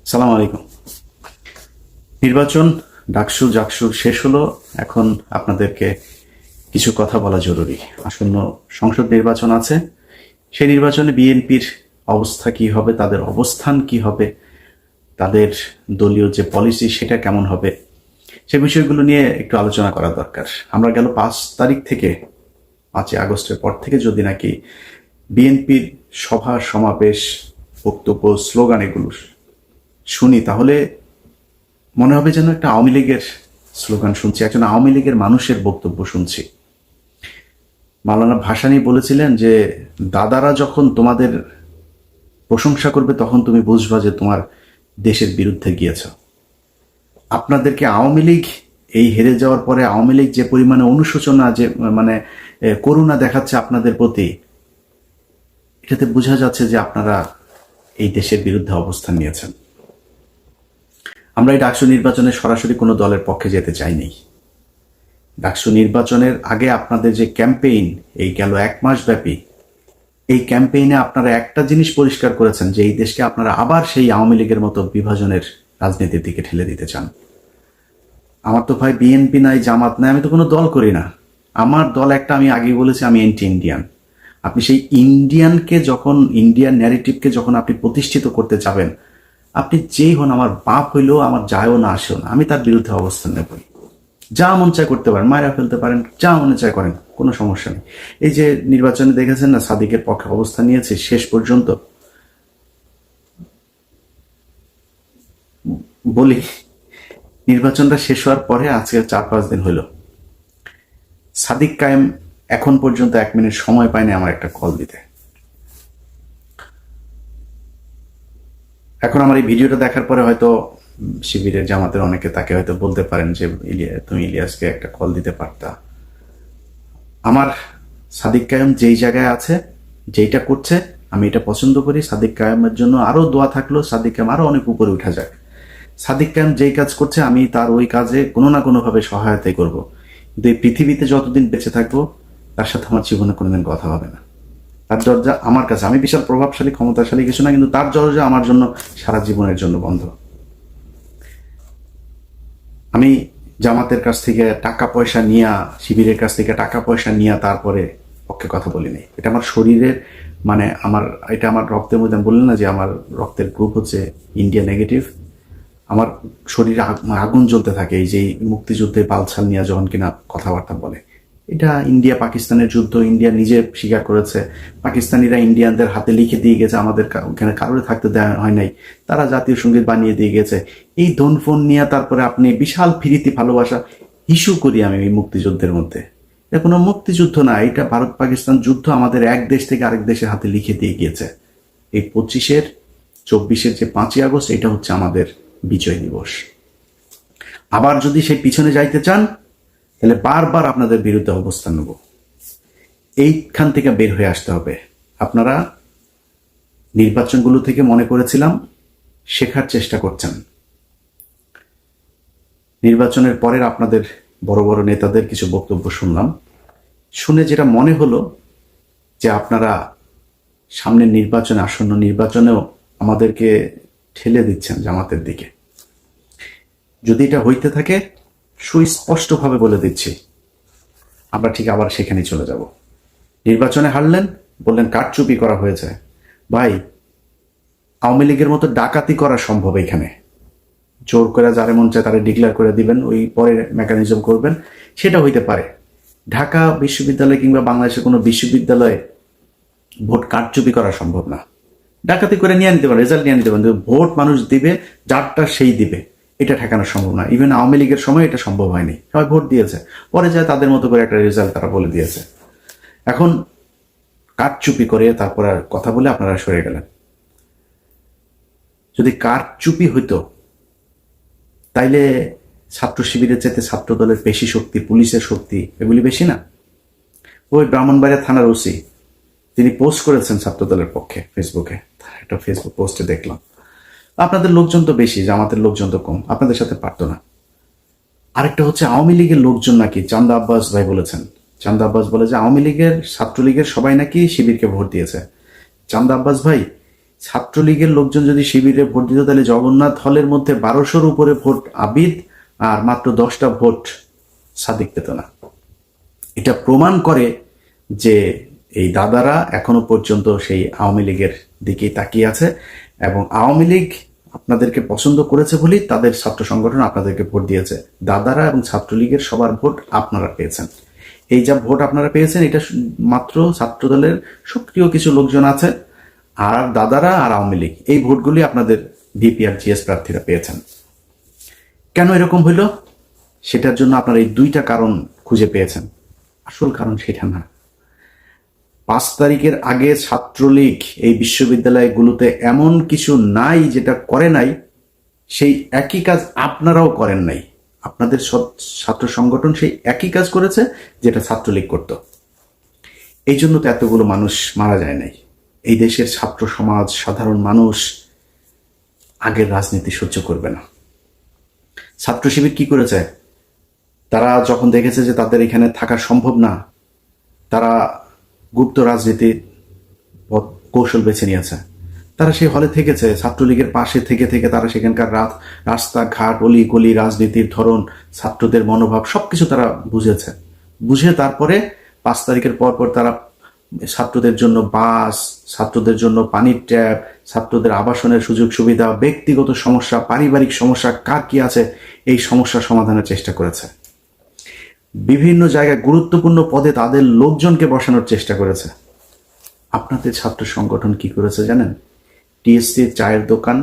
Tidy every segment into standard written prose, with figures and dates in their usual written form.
সালাম আলাইকুম। নির্বাচন ডাকসু জাকসু শেষ হলো। এখন আপনাদেরকে কিছু কথা বলা জরুরি। আসন্ন সংসদ নির্বাচন আছে। সেই নির্বাচনে বিএনপির অবস্থা কি হবে, তাদের অবস্থান কি হবে, তাদের দলীয় যে পলিসি সেটা কেমন হবে, সে বিষয়গুলো নিয়ে একটু আলোচনা করা দরকার। আমরা গেল 5 তারিখ থেকে 5 আগস্টের পর থেকে যদি নাকি বিএনপির সভা সমাবেশ, বক্তব্য, স্লোগান এগুলো শুনি, তাহলে মনে হবে যেন একটা আওয়ামী লীগের স্লোগান শুনছি, একজন আওয়ামী লীগের মানুষের বক্তব্য শুনছি। মাওলানা ভাসানী বলেছিলেন যে দাদারা যখন তোমাদের প্রশংসা করবে তখন তুমি বুঝবা যে তোমার দেশের বিরুদ্ধে গিয়েছ। আপনাদেরকে আওয়ামী লীগ এই হেরে যাওয়ার পরে আওয়ামী লীগ যে পরিমাণে অনুশোচনা, যে মানে করুণা দেখাচ্ছে আপনাদের প্রতি, এটাতে বোঝা যাচ্ছে যে আপনারা এই দেশের বিরুদ্ধে অবস্থান নিয়েছেন। আমরা এই ডাকসু নির্বাচনে সরাসরি কোনো দলের পক্ষে যেতে চাইনি। ডাকসু নির্বাচনের আগে আপনাদের যে ক্যাম্পেইন, এই গেল 1 মাস ব্যাপী, এই ক্যাম্পেইনে আপনারা একটা জিনিস পরিষ্কার করেছেন যে এই দেশকে আপনারা আবার সেই আওয়ামী লীগের মতো বিভাজনের রাজনীতির দিকে ঠেলে দিতে চান। আমার তো ভাই বিএনপি নাই, জামাত নাই, আমি তো কোনো দল করি না। আমার দল একটা, আমি আগেই বলেছি আমি অ্যান্টি ইন্ডিয়ান। আপনি সেই ইন্ডিয়ানকে যখন, ইন্ডিয়ান ন্যারেটিভকে যখন আপনি প্রতিষ্ঠিত করতে যাবেন, আপনি যেই হন, আমার বাপ হইলেও আমার যায়ও না আসেও না, আমি তার বিরুদ্ধে অবস্থান নেব। যা মন চায় করতে পারেন, মায়েরা ফেলতে পারেন, যা মনে চায় করেন, কোনো সমস্যা নেই। এই যে নির্বাচনে দেখেছেন না, সাদিকের পক্ষে অবস্থান নিয়েছে শেষ পর্যন্ত। বলি, নির্বাচনটা শেষ হওয়ার পরে আজকে 4-5 দিন হইল, সাদিক কায়েম এখন পর্যন্ত 1 মিনিট সময় পায়নি আমার একটা কল দিতে। এখন আমার এই ভিডিওটা দেখার পরে হয়তো শিবিরের, জামাতের অনেকে তাকে হয়তো বলতে পারেন যে তুমি ইলিয়াসকে একটা কল দিতে পারতা। আমার সাদিক কায়েম যেই জায়গায় আছে, যেইটা করছে, আমি এটা পছন্দ করি। সাদিক কায়েমের জন্য আরো দোয়া থাকলো, সাদিক কায়েম আরো অনেক উপরে উঠা যায়। সাদিক কায়েম যেই কাজ করছে, আমি তার ওই কাজে কোনো না কোনো ভাবে সহায়তাই করব। কিন্তু এই পৃথিবীতে যতদিন বেঁচে থাকবো, তার সাথে আমার জীবনে কোনোদিন কথা হবে না। তার দরজা আমার কাছে, আমি বিশাল প্রভাবশালী ক্ষমতাশালী কিছু না, কিন্তু তার দরজা আমার জন্য সারা জীবনের জন্য বন্ধ। আমি জামাতের কাছ থেকে টাকা পয়সা নিয়া, শিবিরের কাছ থেকে টাকা পয়সা নিয়া তারপরে পক্ষে কথা বলিনি। এটা আমার শরীরের, মানে এটা আমার রক্তের মধ্যে। আমি বললাম না যে আমার রক্তের গ্রুপ হচ্ছে ইন্ডিয়া নেগেটিভ। আমার শরীরে আগুন জ্বলতে থাকে এই যে মুক্তিযুদ্ধে পালছাল নিয়ে যখন কিনা কথাবার্তা বলে। এটা ইন্ডিয়া পাকিস্তানের যুদ্ধ, ইন্ডিয়া নিজে স্বীকার করেছে। পাকিস্তানিরা ইন্ডিয়ানদের হাতে লিখে দিয়ে গেছে, আমাদের ওখানে কারোর থাকতে দেওয়া হয় নাই, তারা জাতীয় সঙ্গীত বানিয়ে দিয়ে গেছে। এই ধন ফোন নিয়ে তারপরে আপনি বিশাল ফিরিতি ভালোবাসা ইস্যু করি আমি এই মুক্তিযুদ্ধের মধ্যে। এটা কোনো মুক্তিযুদ্ধ না, এটা ভারত পাকিস্তান যুদ্ধ, আমাদের এক দেশ থেকে আরেক দেশের হাতে লিখে দিয়ে গিয়েছে। এই 25-24 যে 5ই আগস্ট, এটা হচ্ছে আমাদের বিজয় দিবস। আবার যদি সেই পিছনে যাইতে চান, তাহলে বারবার আপনাদের বিরুদ্ধে অবস্থান নেব। এইখান থেকে বের হয়ে আসতে হবে। আপনারা নির্বাচনগুলো থেকে মনে করেছিলাম শেখার চেষ্টা করছেন। নির্বাচনের পরের আপনাদের বড় বড় নেতাদের কিছু বক্তব্য শুনলাম, শুনে যেটা মনে হলো যে আপনারা সামনের নির্বাচনে, আসন্ন নির্বাচনেও আমাদেরকে ঠেলে দিচ্ছেন জামাতের দিকে। যদি এটা হইতে থাকে, সুস্পষ্টভাবে বলে দিচ্ছি, আমরা ঠিক আবার সেখানেই চলে যাব। নির্বাচনে হারলেন, বললেন কারচুপি করা হয়েছে। ভাই, আওয়ামী লীগের মতো ডাকাতি করা সম্ভব এখানে। জোর করে যারে মন চায় তারা ডিক্লেয়ার করে দিবেন, ওই পরে মেকানিজম করবেন, সেটা হইতে পারে। ঢাকা বিশ্ববিদ্যালয় কিংবা বাংলাদেশের কোনো বিশ্ববিদ্যালয়ে ভোট কারচুপি করা সম্ভব না। ডাকাতি করে নিয়ে নিতে পারে, রেজাল্ট নিয়ে নিতে পারেন, ভোট মানুষ দিবে, যারটা সেই দিবে, এটা ঠেকানো সম্ভব না। ইভেন আওয়ামী লীগের সময় এটা সম্ভব হয়নি। সবাই ভোট দিয়েছে, পরে যায় তাদের মতো করে একটা রেজাল্ট তারা বলে দিয়েছে। এখন কারচুপি করে তারপর আর কথা বলে আপনারা সরে গেলেন। যদি কারচুপি হইতো, তাইলে ছাত্র শিবিরের চাইতে ছাত্র দলের পেশি শক্তি, পুলিশের শক্তি, এগুলি বেশি না? ওই ব্রাহ্মণবাড়িয়া থানার ওসি, তিনি পোস্ট করেছেন ছাত্র দলের পক্ষে ফেসবুকে, একটা ফেসবুক পোস্টে দেখলাম। আপনাদের লোকজন তো বেশি, জামাতের লোকজন তো কম, আপনাদের সাথে পারতো না। আরেকটা হচ্ছে আওয়ামী লীগের লোকজন নাকি, চান্দা আব্বাস ভাই বলেছেন, চান্দা আব্বাস বলে যে আওয়ামী লীগের, ছাত্রলীগের সবাই নাকি শিবিরকে ভোট দিয়েছে। চান্দা আব্বাস ভাই, ছাত্রলীগের লোকজন যদি শিবিরে ভোট দিত তাহলে জগন্নাথ হলের মধ্যে 1200-র উপরে ভোট আবিদ আর মাত্র 10টা ভোট সাদিক পেত না। এটা প্রমাণ করে যে এই দাদারা এখনো পর্যন্ত সেই আওয়ামী লীগের দিকেই তাকিয়ে আছে, এবং আওয়ামী লীগ আপনাদেরকে পছন্দ করেছে বলেই তাদের ছাত্র সংগঠন আপনাদেরকে ভোট দিয়েছে। দাদারা এবং ছাত্রলীগের সবার ভোট আপনারা পেয়েছেন। এই যা ভোট আপনারা পেয়েছেন এটা মাত্র ছাত্র দলের সক্রিয় কিছু লোকজন আছে, আর দাদারা আর আওয়ামী লীগ এই ভোটগুলি আপনাদের ভিপি আর জিএস প্রার্থীরা পেয়েছেন। কেন এরকম হইল সেটার জন্য আপনারা এই দুইটা কারণ খুঁজে পেয়েছেন। আসল কারণ সেটা না। 5 তারিখের আগে ছাত্রলীগ এই বিশ্ববিদ্যালয়গুলোতে এমন কিছু নাই যেটা করে নাই, সেই একই কাজ আপনারাও করেন নাই। আপনাদের ছাত্র সংগঠন সেই একই কাজ করেছে যেটা ছাত্রলীগ করত। এই জন্য তো এতগুলো মানুষ মারা যায় নাই। এই দেশের ছাত্র সমাজ, সাধারণ মানুষ আগের রাজনীতি সহ্য করবে না। ছাত্র শিবির কি করেছে? তারা যখন দেখেছে যে তাদের এখানে থাকা সম্ভব না, তারা গুপ্ত রাজনীতির কৌশল বেছে নিয়েছে। তারা সেই হলে থেকেছে, ছাত্রলীগের পাশে থেকে থেকে তারা সেখানকার রাস্তাঘাট, অলি গলি, রাজনীতির ধরন, ছাত্রদের মনোভাব সবকিছু তারা বুঝেছে। বুঝে তারপরে 5 তারিখের পর তারা ছাত্রদের জন্য বাস, ছাত্রদের জন্য পানির ট্যাপ, ছাত্রদের আবাসনের সুযোগ সুবিধা, ব্যক্তিগত সমস্যা, পারিবারিক সমস্যা কার কি আছে এই সমস্যা সমাধানের চেষ্টা করেছে। বিভিন্ন জায়গায় গুরুত্বপূর্ণ পদে তাদের লোকজনকে বসানোর চেষ্টা করেছে। আপনাদের ছাত্র সংগঠন কি করেছে জানেন? টিএসসির চায়ের দোকান,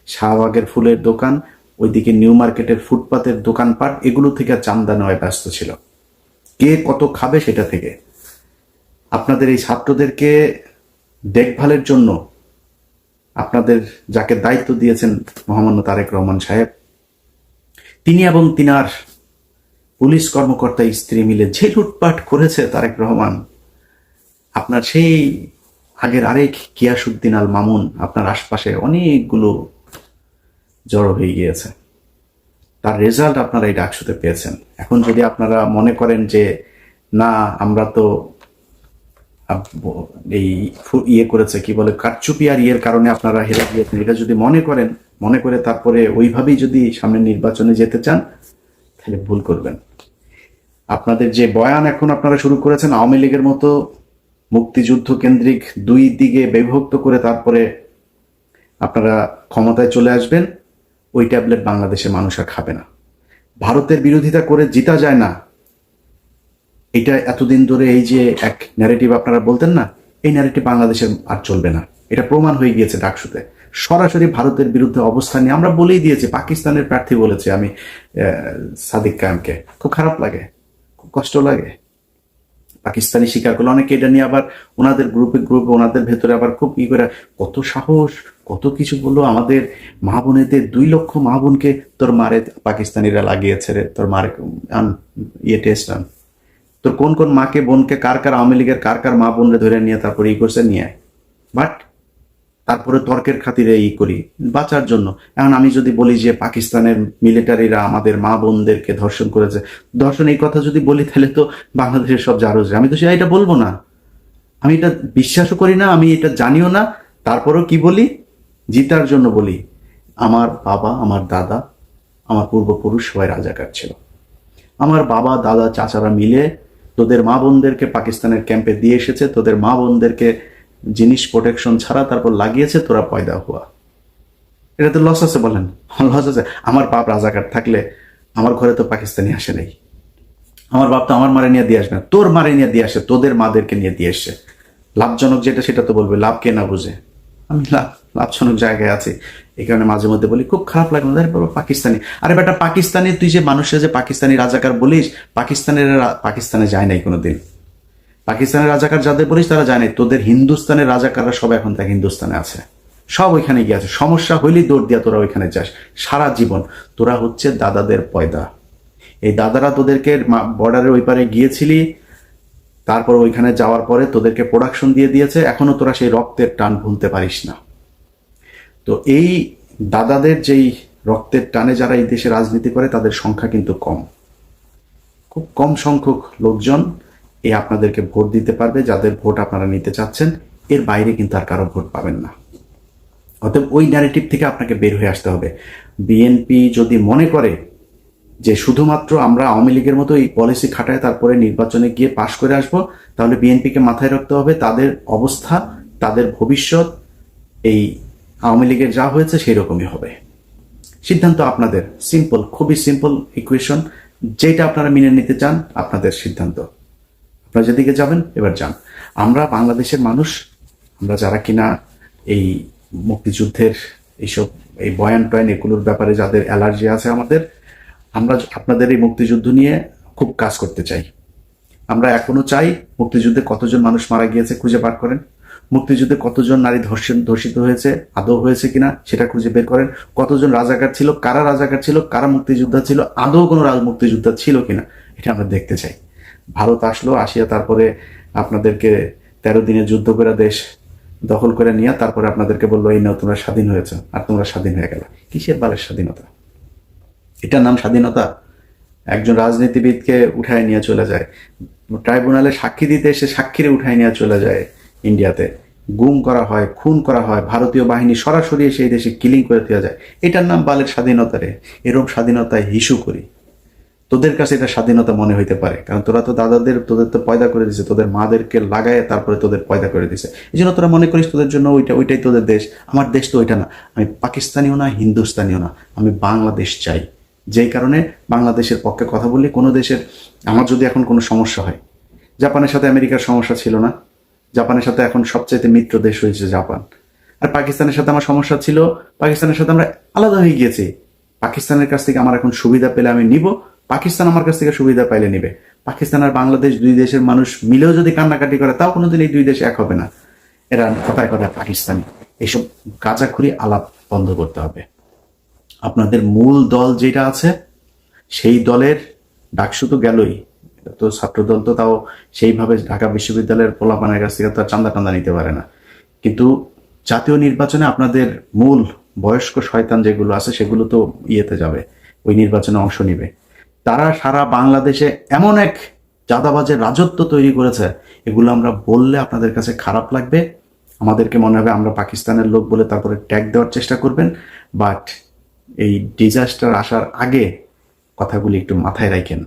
শাহবাগের ফুলের দোকান, ওইদিকে নিউ মার্কেটের ফুটপাতের দোকানপাট, এগুলো থেকে চান্দা নেওয়ায় ব্যস্ত ছিল। কে কত খাবে সেটা থেকে। আপনাদের এই ছাত্রদেরকে দেখভালের জন্য আপনাদের যাকে দায়িত্ব দিয়েছেন মহামান্য তারেক রহমান সাহেব, তিনি এবং তিনার পুলিশ কর্মকর্তা স্ত্রী মিলে যে লুটপাট করেছে তারেক রহমান, আপনার সেই আগের আরেক গিয়াসউদ্দিন আল মামুন আপনার আশপাশে অনেকগুলো জড়ো হয়ে গিয়েছে। তার রেজাল্ট আপনারা এই ডাকসুতে পেয়েছেন। এখন যদি আপনারা মনে করেন যে না আমরা তো এই ইয়ে করেছে কি বলে কারচুপি আর ইয়ের কারণে আপনারা হেরে গিয়েছেন, এটা যদি মনে করে তারপরে ওইভাবেই যদি সামনের নির্বাচনে যেতে চান তাহলে ভুল করবেন। আপনাদের যে বয়ান এখন আপনারা শুরু করেছেন আওয়ামী লীগের মতো মুক্তিযুদ্ধ কেন্দ্রিক দুই দিকে বিভক্ত করে তারপরে আপনারা ক্ষমতায় চলে আসবেন, ওই ট্যাবলেট বাংলাদেশের মানুষ আর খাবে না। ভারতের বিরোধিতা করে জিতা যায় না, এটা এতদিন ধরে এই যে এক ন্যারেটিভ আপনারা বলতেন না, এই ন্যারেটিভ বাংলাদেশের আর চলবে না। এটা প্রমাণ হয়ে গিয়েছে ডাকসুতে। সরাসরি ভারতের বিরুদ্ধে অবস্থান নিয়ে আমরা বলেই দিয়েছি। পাকিস্তানের প্রার্থী বলেছে আমি সাদিক কায়েমকে, খুব খারাপ লাগে, খুব কষ্ট লাগে। পাকিস্তানি স্বীকার করলো, অনেকে এটা নিয়ে আবার ওনাদের গ্রুপে ওনাদের ভেতরে আবার খুব ই করে কত সাহস, কত কিছু বললো। আমাদের মা বোনেদের 2 লক্ষ মা বোনকে তোর মারে পাকিস্তানিরা লাগিয়েছে রে, তোর মারে ইয়ে টেস্ট আন, তোর কোন কোন মাকে বোনকে কার কার আওয়ামী লীগের কার কার মা বোনরে ধরে নিয়ে তারপরে ই করছে নিয়ে, বাট তারপরে তর্কের খাতিরে ই করি বাঁচার জন্য। এখন আমি যদি বলি যে পাকিস্তানের মিলিটারিরা আমাদের মা বোনদেরকে ধর্ষণ করেছে, ধর্ষণ এই কথা যদি বলি তাহলে তো বাংলাদেশের সব জারজ। আমি তো সেটা এটা বলবো না, আমি এটা বিশ্বাসও করি না, আমি এটা জানিও না। তারপরেও কি বলি? জিতার জন্য বলি। আমার বাবা, আমার দাদা, আমার পূর্বপুরুষ সবাই রাজাকার ছিল। আমার বাবা দাদা চাচারা মিলে তোদের মা বোনদেরকে পাকিস্তানের ক্যাম্পে দিয়ে এসেছে, তোদের মা বোনদেরকে জিনিস প্রোটেকশন ছাড়া তারপর লাগিয়েছে, তোরা পয়দা হওয়া। এটা তো লস আছে, বলেন লস আছে? আমার বাপ রাজাকার থাকলে আমার ঘরে তো পাকিস্তানি আসে নাই। আমার বাপ তো আমার মারে নিয়ে দিয়ে আসবে না, তোর মারে নিয়ে দিয়ে আসে, তোদের মাদেরকে নিয়ে দিয়ে এসছে। লাভজনক যেটা সেটা তো বলবে, লাভ কে না বুঝে। আমি লাভজনক জায়গায় আছি, এই কারণে মাঝে মধ্যে বলি খুব খারাপ লাগে না পাকিস্তানি। আরে বেটা পাকিস্তানি, তুই যে মানুষের যে পাকিস্তানি রাজাকার বলিস, পাকিস্তানে যায় নাই কোনোদিন। পাকিস্তানের রাজাকার যাদের বলিস তারা যায় নাই। তোদের হিন্দুস্তানের রাজাকাররা সব এখন তাকে হিন্দুস্তানে আছে, সব ওইখানে গিয়ে আছে। সমস্যা হইলেই দৌড় দিয়া তোরা ওইখানে যাস সারা জীবন। তোরা হচ্ছে দাদাদের পয়দা। এই দাদারা তোদেরকে বর্ডারের ওই পারে গিয়েছিলি, তারপর ওইখানে যাওয়ার পরে তোদেরকে প্রোডাকশন দিয়ে দিয়েছে, এখনো তোরা সেই রক্তের টান ভুলতে পারিস না। তো এই দাদাদের যেই রক্তের টানে যারা এই দেশে রাজনীতি করে তাদের সংখ্যা কিন্তু কম, খুব কম সংখ্যক লোকজন এই আপনাদেরকে ভোট দিতে পারবে, যাদের ভোট আপনারা নিতে চাচ্ছেন। এর বাইরে কিন্তু আর কারো ভোট পাবেন না। অতএব ওই ন্যারেটিভ থেকে আপনাকে বের হয়ে আসতে হবে। বিএনপি যদি মনে করে যে শুধুমাত্র আমরা আওয়ামী লীগের মতো এই পলিসি খাটায় তারপরে নির্বাচনে গিয়ে পাশ করে আসব, তাহলে বিএনপিকে মাথায় রাখতে হবে তাদের অবস্থা, তাদের ভবিষ্যৎ এই আওয়ামী লীগের যা হয়েছে সেই রকমই হবে। সিদ্ধান্ত আপনাদের, সিম্পল, খুবই সিম্পল ইকুয়েশন। যেটা আপনারা মেনে নিতে চান আপনাদের সিদ্ধান্ত, আপনারা যেদিকে যাবেন এবার যান। আমরা বাংলাদেশের মানুষ, আমরা যারা কিনা এই মুক্তিযুদ্ধের এইসব এই বয়ান টয়ান এগুলোর ব্যাপারে যাদের অ্যালার্জি আছে আমাদের, আমরা আপনাদের এই মুক্তিযুদ্ধ নিয়ে খুব কাজ করতে চাই। আমরা এখনো চাই মুক্তিযুদ্ধে কতজন মানুষ মারা গিয়েছে খুঁজে বার করেন, মুক্তিযুদ্ধে কতজন নারী ধর্ষিত হয়েছে আদৌ হয়েছে কিনা সেটা খুঁজে বের করেন, কতজন রাজাকার ছিল, কারা রাজাকার ছিল, কারা মুক্তিযোদ্ধা ছিল, আদৌ কোনো মুক্তিযোদ্ধা ছিল কিনা এটা আমরা দেখতে চাই। ভারত আসলো, আসিয়া তারপরে আপনাদেরকে 13 দিনে যুদ্ধ করে দেশ দখল করে নিয়ে তারপরে আপনাদেরকে বললো এই নাও তোমরা স্বাধীন হয়েছে, আর তোমরা স্বাধীন হয়ে গেল। কিসের বালের স্বাধীনতা? এটার নাম স্বাধীনতা? একজন রাজনীতিবিদকে উঠায় নিয়ে চলে যায়, ট্রাইব্যুনালে সাক্ষী দিতে এসে সাক্ষীরে উঠায় নিয়ে চলে যায় ইন্ডিয়াতে, গুম করা হয়, খুন করা হয়, ভারতীয় বাহিনী সরাসরি এসে এই দেশে কিলিং করে দেওয়া যায়। এটার নাম বালের স্বাধীনতা রে। এরকম স্বাধীনতায় হিসু করি। তোদের কাছে এটা স্বাধীনতা মনে হইতে পারে, কারণ তোরা তো তোদের তো পয়দা করে দিছে, তোদের মাদেরকে লাগায় তারপরে তোদের পয়দা করে দিছে, এই জন্য তোরা মনে করিস তোদের জন্য ওইটাই তোদের দেশ। আমার দেশ তো ওইটা না। আমি পাকিস্তানিও না, হিন্দুস্তানিও না, আমি বাংলাদেশ চাই। যেই কারণে বাংলাদেশের পক্ষে কথা বললে কোনো দেশের, আমার যদি এখন কোনো সমস্যা হয়, জাপানের সাথে আমেরিকার সমস্যা ছিল না, জাপানের সাথে এখন সবচাইতে মিত্র দেশ হয়েছে জাপান। আর পাকিস্তানের সাথে আমার সমস্যা ছিল, পাকিস্তানের সাথে আমরা আলাদা হয়ে গিয়েছি। পাকিস্তানের কাছ থেকে আমার এখন সুবিধা পেলে আমি নিব, পাকিস্তান আমার কাছ থেকে সুবিধা পাইলে নিবে। পাকিস্তান আর বাংলাদেশ দুই দেশের মানুষ মিলেও যদি কান্নাকাটি করে তাও কোনোদিন এই দুই দেশ এক হবে না। এরা কথায় কথায় পাকিস্তানি, এইসব গাঁজাখুরি আলাপ বন্ধ করতে হবে। আপনাদের মূল দল যেটা আছে সেই দলের ডাকসু তো গেলই, তো ছাত্রদল তো তাও সেইভাবে ঢাকা বিশ্ববিদ্যালয়ের পোলাপানের কাছ থেকে তো চান্দা টান্দা নিতে পারে না। কিন্তু জাতীয় নির্বাচনে আপনাদের মূল বয়স্ক শয়তান যেগুলো আছে সেগুলো তো ইয়েতে যাবে, ওই নির্বাচনে অংশ নিবে। তারা সারা বাংলাদেশে এমন এক চাঁদাবাজের রাজত্ব তৈরি করেছে, এগুলো আমরা বললে আপনাদের কাছে খারাপ লাগবে, আমাদেরকে মনে হবে আমরা পাকিস্তানের লোক বলে তারপরে ট্যাগ দেওয়ার চেষ্টা করবেন। বাট এই ডিজাস্টার আসার আগে কথাগুলি একটু মাথায় রাখেন।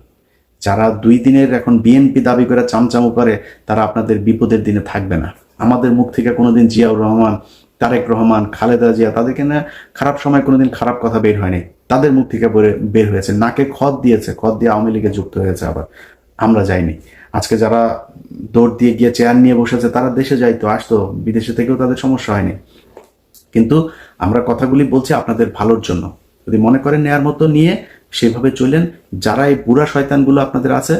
যারা 2 দিনের এখন বিএনপি দাবি করে চামচামো করে, তারা আপনাদের বিপদের দিনে থাকবে না। আমাদের মুখ থেকে কোনোদিন জিয়াউর রহমান, তারেক রহমান, খালেদা জিয়া, তাদেরকে না খারাপ সময় কোনোদিন খারাপ কথা বের হয়নি, তাদের মুখ থেকে বের হয়েছে। নাকে খত দিয়েছে, খত দিয়ে আওয়ামী লীগে যুক্ত হয়েছে। আবার আমরা যাইনি। আজকে যারা দৌড় দিয়ে গিয়ে চেয়ার নিয়ে বসেছে তারা দেশে যাইতো, আসতো, বিদেশে থেকেও তাদের সমস্যা হয়নি। কিন্তু আমরা কথাগুলি বলছি আপনাদের ভালোর জন্য। যদি মনে করেন নেয়ার মতো নিয়ে সেভাবে চলেন। যারা এই বুড়া শয়তানগুলো আপনাদের আছে,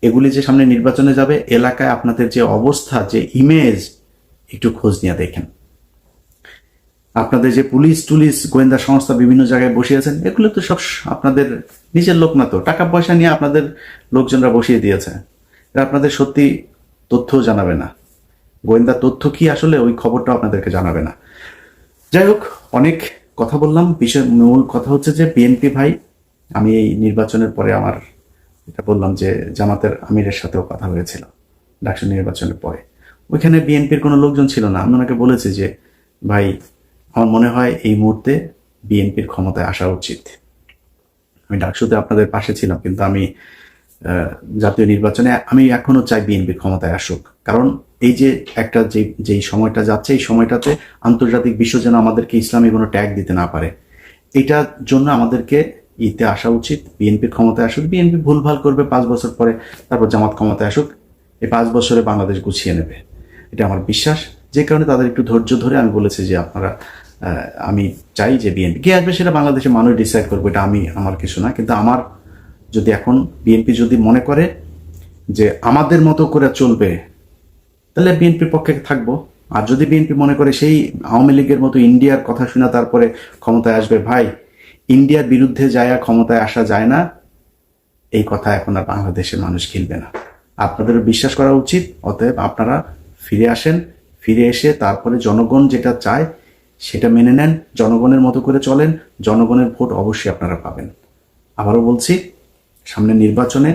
এগুলি যে সামনে নির্বাচনে যাবে, এলাকায় আপনাদের যে অবস্থা, যে ইমেজ, একটু খোঁজ নিয়ে দেখেন। আপনাদের যে পুলিশ টুলিশ গোয়েন্দা সংস্থা বিভিন্ন জায়গায় বসিয়ে আছেন, এগুলো তো সব আপনাদের নিজের লোক না, তো টাকা পয়সা নিয়ে আপনাদের লোকজনরা বসিয়ে দিয়েছে। এরা আপনাদের সত্যি তথ্যও জানাবে না, গোয়েন্দা তথ্য কি আসলে ওই খবরটা আপনাদেরকে জানাবে না। যাই হোক, অনেক কথা বললাম। মূল কথা হচ্ছে যে বিএনপি ভাই, আমি এই নির্বাচনের পরে আমার এটা বললাম যে জামাতের আমিরের সাথেও কথা হয়েছিল ডাকসু নির্বাচনের পরে, ওইখানে বিএনপির কোনো লোকজন ছিল না। আমি ওনাকে বলেছি যে ভাই, আমার মনে হয় এই মুহূর্তে বিএনপির ক্ষমতায় আসা উচিত। আমি ডাকসুতে আপনাদের পাশে ছিলাম, কিন্তু আমি জাতীয় নির্বাচনে আমি এখনো চাই বিএনপি ক্ষমতায় আসুক। কারণ এই যে একটা যেই সময়টা যাচ্ছে, এই সময়টাতে আন্তর্জাতিক বিশ্ব যেন আমাদেরকে ইসলামী কোনো ট্যাগ দিতে না পারে, এটার জন্য আমাদেরকে ইতে আসা উচিত। বিএনপির ক্ষমতায় আসুক, বিএনপি ভুলভাল করবে 5 বছর পরে, তারপর জামাত ক্ষমতায় আসুক, এই 5 বছরে বাংলাদেশ গুছিয়ে নেবে, এটা আমার বিশ্বাস। যে কারণে তাদের একটু ধৈর্য ধরে আমি বলেছি যে আপনারা, আমি চাই যে বিএনপি কে আসবে সেটা বাংলাদেশের মানুষ ডিসাইড করবে, এটা আমার কিছু না। কিন্তু আমার যদি এখন বিএনপি যদি মনে করে যে আমাদের মতো করে চলবে, তাহলে বিএনপির পক্ষে থাকবো। আর যদি বিএনপি মনে করে সেই আওয়ামী লীগের মতো ইন্ডিয়ার কথা শুনে তারপরে ক্ষমতায় আসবে, ভাই, ইন্ডিয়ার বিরুদ্ধে যায় ক্ষমতায় আসা যায় না, এই কথা এখন আর বাংলাদেশের মানুষ খেলবে না। আপনাদের বিশ্বাস করা উচিত। অতএব আপনারা ফিরে আসেন, ফিরে এসে তারপরে জনগণ যেটা চায় সেটা মেনে নেন, জনগণের মতো করে চলেন, জনগণের ভোট অবশ্যই আপনারা পাবেন। আবারও বলছি, সামনে নির্বাচনে।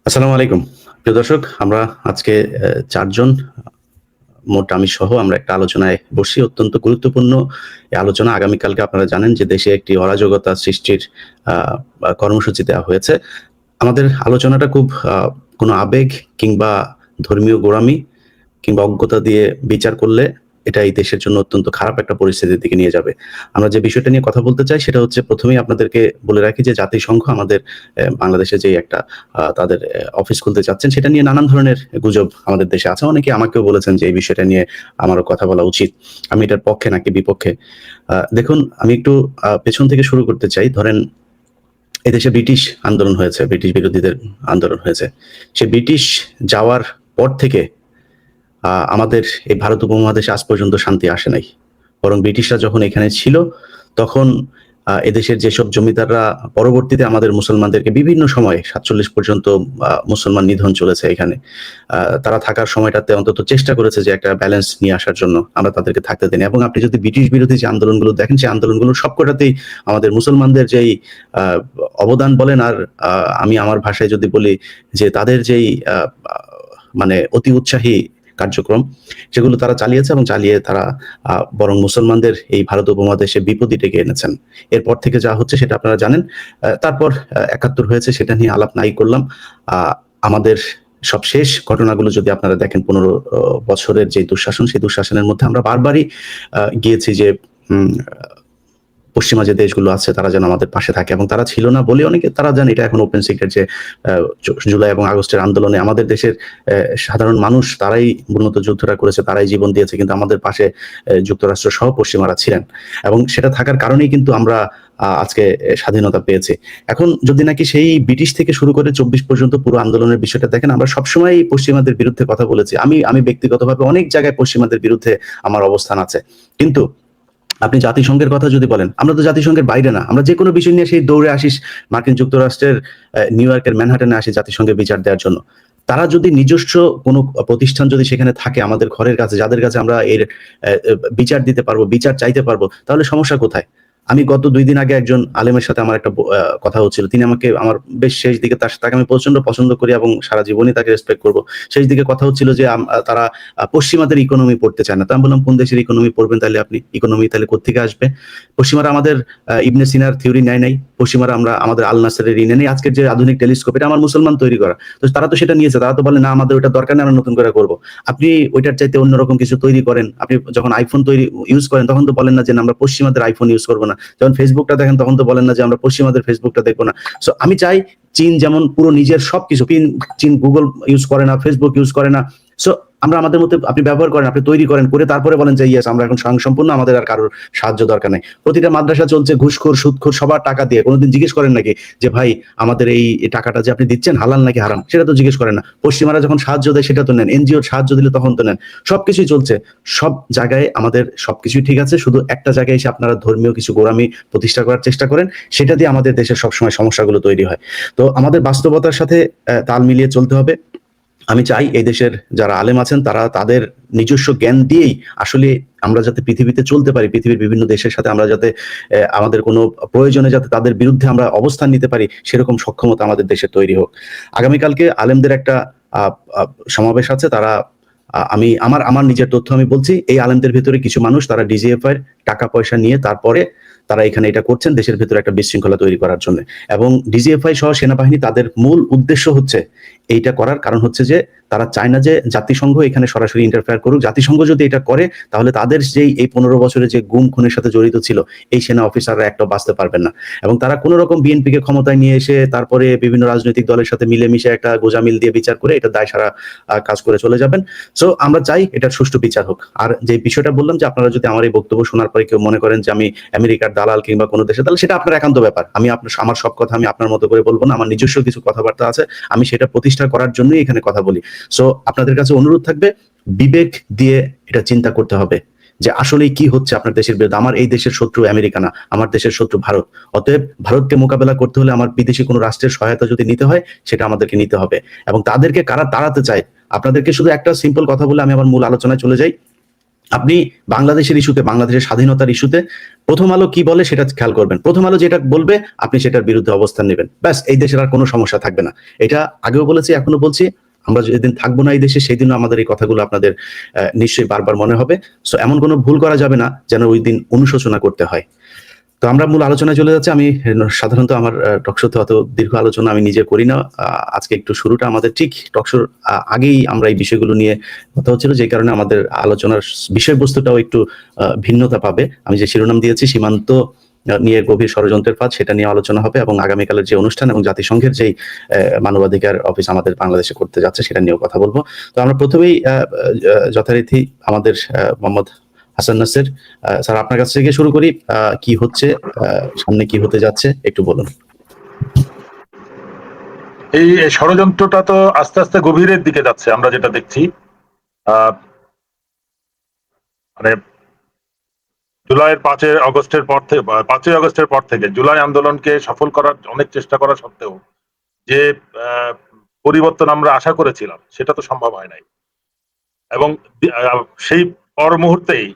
আসসালামু আলাইকুম প্রিয় দর্শক, আমরা আজকে 4 জন মোট আমি সহ আমরা একটা আলোচনায় বসছি, অত্যন্ত গুরুত্বপূর্ণ এই আলোচনা। আগামীকালকে আপনারা জানেন যে দেশে একটি অরাজকতা সৃষ্টির কর্মসূচি দেওয়া হয়েছে। আমাদের আলোচনাটা খুব কোনো আবেগ কিংবা ধর্মীয় গোঁড়ামি কিংবা অজ্ঞতা দিয়ে বিচার করলে এটা এই দেশের জন্য অত্যন্ত খারাপ একটা পরিস্থিতির দিকে নিয়ে যাবে। আমরা যে বিষয়টা নিয়ে কথা বলতে চাই সেটা হচ্ছে, প্রথমেই আপনাদেরকে বলে রাখি যে জাতিসংঘ আমাদের বাংলাদেশে যে একটা তাদের অফিস খুলতে চাচ্ছেন, সেটা নিয়ে নানান ধরনের গুজব আমাদের দেশে আছে। অনেকে আমাকেও বলেছেন যে এই বিষয়টা নিয়ে আমারও কথা বলা উচিত, আমি এটার পক্ষে নাকি বিপক্ষে। দেখুন, আমি একটু পেছন থেকে শুরু করতে চাই। ধরেন, এদেশে ব্রিটিশ আন্দোলন হয়েছে, ব্রিটিশ বিরোধীদের আন্দোলন হয়েছে। সে ব্রিটিশ যাওয়ার পর থেকে আমাদের এই ভারত উপমহাদেশে আজ পর্যন্ত শান্তি আসে নাই। বরং ব্রিটিশরা যখন এখানে ছিল তখন এদেশের যেসব জমিদাররা পরবর্তীতে আমাদের মুসলমানদেরকে বিভিন্ন সময় 47 পর্যন্ত মুসলমান নিধন চলেছে এখানে, তারা থাকার সময়টাতে অন্তত চেষ্টা করেছে যে একটা ব্যালেন্স নিয়ে আসার জন্য, আমরা তাদেরকে থাকতে দেন। এবং আপনি যদি ব্রিটিশ বিরোধী যে আন্দোলনগুলো দেখেন, সেই আন্দোলনগুলো সবকটাতেই আমাদের মুসলমানদের যেই অবদান বলেন, আর আমি আমার ভাষায় যদি বলি যে তাদের যেই মানে অতি উৎসাহী কার্যক্রম, সেগুলো তারা চালিয়েছে এবং চালিয়ে তারা বরং মুসলমানদের এই ভারত উপমহাদেশে বিপদই ডেকে এনেছেন। এরপর থেকে যা হচ্ছে সেটা আপনারা জানেন। তারপর ৭১ হয়েছে, সেটা নিয়ে আলাপ নাই করলাম। আমাদের সব শেষ ঘটনাগুলো যদি আপনারা দেখেন, 15 বছরের যে দুঃশাসন, সেই দুঃশাসনের মধ্যে আমরা বারবারই গিয়েছি যে পশ্চিমা যে দেশগুলো আছে তারা যেন আমাদের পাশে থাকে, এবং তারা ছিল না বলে অনেকে তারা জানে, এটা এখন ওপেন সিক্রেট যে জুলাই এবং আগস্টের আন্দোলনে আমাদের দেশের সাধারণ মানুষ তারাই মূলত যুদ্ধটা করেছে, তারাই জীবন দিয়েছে, কিন্তু আমাদের পাশে যুক্তরাষ্ট্র সহ পশ্চিমারা ছিলেন, এবং সেটা থাকার কারণেই কিন্তু আমরা আজকে স্বাধীনতা পেয়েছি। এখন যদি নাকি সেই ব্রিটিশ থেকে শুরু করে 24 পর্যন্ত পুরো আন্দোলনের বিষয়টা দেখেন, আমরা সবসময় পশ্চিমাদের বিরুদ্ধে কথা বলেছি। আমি ব্যক্তিগতভাবে অনেক জায়গায় পশ্চিমাদের বিরুদ্ধে আমার অবস্থান আছে, কিন্তু আপনি জাতিসংঘের কথা যদি বলেন, আমরা তো জাতিসংঘের বাইরে না। আমরা যে কোনো বিষয় নিয়ে সেই দৌড়ে আসিস মার্কিন যুক্তরাষ্ট্রের নিউ ইয়র্কের ম্যানহাটনে আসি জাতিসংঘের বিচার দেওয়ার জন্য। তারা যদি নিজস্ব কোনো প্রতিষ্ঠান যদি সেখানে থাকে আমাদের ঘরের কাছে, যাদের কাছে আমরা এর বিচার দিতে পারবো, বিচার চাইতে পারবো, তাহলে সমস্যা কোথায়? আমি গত 2 দিন আগে একজন আলেমের সাথে আমার একটা কথা হচ্ছিল। তিনি আমাকে, আমার বেশ শেষ দিকে তাকে আমি প্রচন্ড পছন্দ করি এবং সারা জীবনই তাকে রেসপেক্ট করবো। শেষ দিকে কথা হচ্ছিল যে তারা পশ্চিমাদের ইকোনমি পড়তে চায় না। তো আমি বললাম, কোন দেশের ইকোনমি পড়বেন তাহলে আপনি? ইকোনমি তাহলে কোত্থেকে আসবে? পশ্চিমারা আমাদের ইবনে সিনার থিওরি নেয় নাই, পশ্চিমারা আমরা আমাদের আল নাসেরের ই নেই। আজকের যে আধুনিক টেলিস্কোপ, এটা আমার মুসলমান তৈরি করা, তো তারা তো সেটা নিয়েছে। তারা তো বলে না, আমাদের ওটা দরকার নেই, আমরা নতুন করে করবো। আপনি ওইটার চাইতে অন্যরকম কিছু তৈরি করেন। আপনি যখন আইফোন ইউজ করেন তখন তো বলেন না যে আমরা পশ্চিমাদের আইফোন ইউজ করবো না। যখন ফেসবুকটা দেখেন তখন তো বলেন না যে আমরা পশ্চিমাদের ফেসবুকটা দেখবো না। সো আমি চাই, চীন যেমন পুরো নিজের সবকিছু, চীন গুগল ইউজ করে না, ফেসবুক ইউজ করে না। সো আমরা আমাদের মধ্যে, আপনি ব্যবহার করেন, আপনি তৈরি করেন, করে তারপরে বলেন যে ইয়েস আমরা এখন স্বয়ংসম্পূর্ণ, আমাদের আর কারোর সাহায্য দরকার নেই। প্রতিটা মাদ্রাসা চলছে ঘুষখোর, সুদখোর, সবার টাকা দিয়ে। কোনোদিন জিজ্ঞেস করেন নাকি যে ভাই আমাদের এই টাকাটা যে আপনি দিচ্ছেন হালাল নাকি হারাম? সেটা তো জিজ্ঞেস করেন না। পশ্চিমারা যখন সাহায্য দেয় সেটা তো নেন, এনজিওর সাহায্য দিলে তখন তো নেন। সবকিছুই চলছে, সব জায়গায় আমাদের সবকিছুই ঠিক আছে। শুধু একটা জায়গায় এসে আপনারা ধর্মীয় কিছু গোঁড়ামি প্রতিষ্ঠা করার চেষ্টা করেন, সেটা দিয়ে আমাদের দেশের সবসময় সমস্যাগুলো তৈরি হয়। তো আমাদের বাস্তবতার সাথে তাল মিলিয়ে চলতে হবে। আমি চাই এই দেশের যারা আলেম আছেন তারা তাদের নিজস্ব জ্ঞান দিয়েই আসলে আমরা যাতে পৃথিবীতে চলতে পারি, পৃথিবীর বিভিন্ন দেশের সাথে আমরা যাতে আমাদের কোনো প্রয়োজনে যাতে তাদের বিরুদ্ধে আমরা অবস্থান নিতে পারি, সেরকম সক্ষমতা আমাদের দেশে তৈরি হোক। আগামীকালকে আলেমদের একটা সমাবেশ আছে। তারা আমি আমার নিজের তথ্য আমি বলছি, এই আলেমদের ভিতরে কিছু মানুষ তারা ডিজিএফআই টাকা পয়সা নিয়ে তারপরে তারা এখানে এটা করছেন দেশের ভিতরে একটা বিশৃঙ্খলা তৈরি করার জন্য। এবং ডিজিএফআই সহ সেনাবাহিনী তাদের মূল উদ্দেশ্য হচ্ছে এইটা করার কারণ হচ্ছে যে তারা চায় না যে জাতিসংঘ এখানে সরাসরি ইন্টারফেয়ার করুক। জাতিসংঘ যদি এটা করে তাহলে তাদের যেই এই 15 বছরে যে গুম খুনের সাথে জড়িত ছিল এই সেনা অফিসাররা একটাও বাঁচতে পারবেন না। এবং তারা কোনো রকম বিএনপিকে ক্ষমতায় নিয়ে এসে তারপরে বিভিন্ন রাজনৈতিক দলের সাথে মিলেমিশে একটা গোজামিল দিয়ে বিচার করে এটা দায় সারা কাজ করে চলে যাবেন। সো আমরা চাই এটার সুষ্ঠু বিচার হোক। আর যে বিষয়টা বললাম যে আপনারা যদি আমার এই বক্তব্য শোনার পরে কেউ মনে করেন যে আমি আমেরিকার দালাল কিংবা কোনো দেশের দালাল, সেটা আপনার একান্ত ব্যাপার। আমি আমার সব কথা আমি আপনার মতো করে বলবো না, আমার নিজস্ব কিছু কথাবার্তা আছে, আমি সেটা প্রতিষ্ঠা করার জন্যই এখানে কথা বলি। সো আপনাদের কাছে অনুরোধ থাকবে, বিবেক দিয়ে এটা চিন্তা করতে হবে যে আসলে কি হচ্ছে আপনার দেশের বিরুদ্ধে। আমার এই দেশের শত্রু আমেরিকা না, আমার দেশের শত্রু ভারত। অতএব ভারতকে মোকাবেলা করতে হলে আমার বিদেশি কোনো রাষ্ট্রের সহায়তা যদি নিতে হয় সেটা আমাদেরকে নিতে হবে। এবং তাদেরকে কারা তাড়াতে চায়, আপনাদেরকে শুধু একটা সিম্পল কথা বলে আমি আমার মূল আলোচনায় চলে যাই। আপনি বাংলাদেশের ইস্যুতে, বাংলাদেশের স্বাধীনতার ইস্যুতে প্রথম আলো কি বলে সেটা খেয়াল করবেন। প্রথম আলো যেটা বলবে আপনি সেটার বিরুদ্ধে অবস্থান নেবেন, ব্যাস এই দেশের আর কোনো সমস্যা থাকবে না। এটা আগেও বলেছি, এখনো বলছি, আমরা যেদিন থাকবো না এই দেশে সেই দিনও আমাদের এই কথাগুলো আপনাদের নিশ্চয়ই বারবার মনে হবে। সো এমন কোনো ভুল করা যাবে না যেন ওই দিন অনুশোচনা করতে হয়। তো আমরা মূল আলোচনায় চলে যাচ্ছি। আমি সাধারণত আমার টকশোতে অত দীর্ঘ আলোচনা আমি নিজে করি না। আজকে একটু শুরুটা আমাদের ঠিক টকশোর আগেই আমরা এই বিষয়গুলো নিয়ে কথা হচ্ছিল, যে কারণে আমাদের আলোচনার বিষয়বস্তুটাও একটু ভিন্নতা পাবে। আমি যে শিরোনাম দিয়েছি সীমান্ত নিয়ে গভীর ষড়যন্ত্রের ফাঁদ, সেটা নিয়ে আলোচনা হবে, এবং আগামীকালের যে অনুষ্ঠান এবং জাতিসংঘের যেই মানবাধিকার অফিস আমাদের বাংলাদেশে করতে যাচ্ছে সেটা নিয়েও কথা বলবো। তো আমরা প্রথমেই যথারীতি আমাদের মোহাম্মদ হাসান নাসের স্যার, আপনার কাছ থেকে শুরু করি। কি হচ্ছে, সামনে কি হতে যাচ্ছে একটু বলুন। এই ষড়যন্ত্রটা তো আস্তে আস্তে গভীরের দিকে যাচ্ছে, আমরা যেটা দেখছি। মানে জুলাইয়ের 5ই আগস্টের পর থেকে জুলাই আন্দোলনকে সফল করার অনেক চেষ্টা করা সত্ত্বেও যে পরিবর্তন আমরা আশা করেছিলাম সেটা তো সম্ভব হয় নাই। এবং সেই পর মুহূর্তেই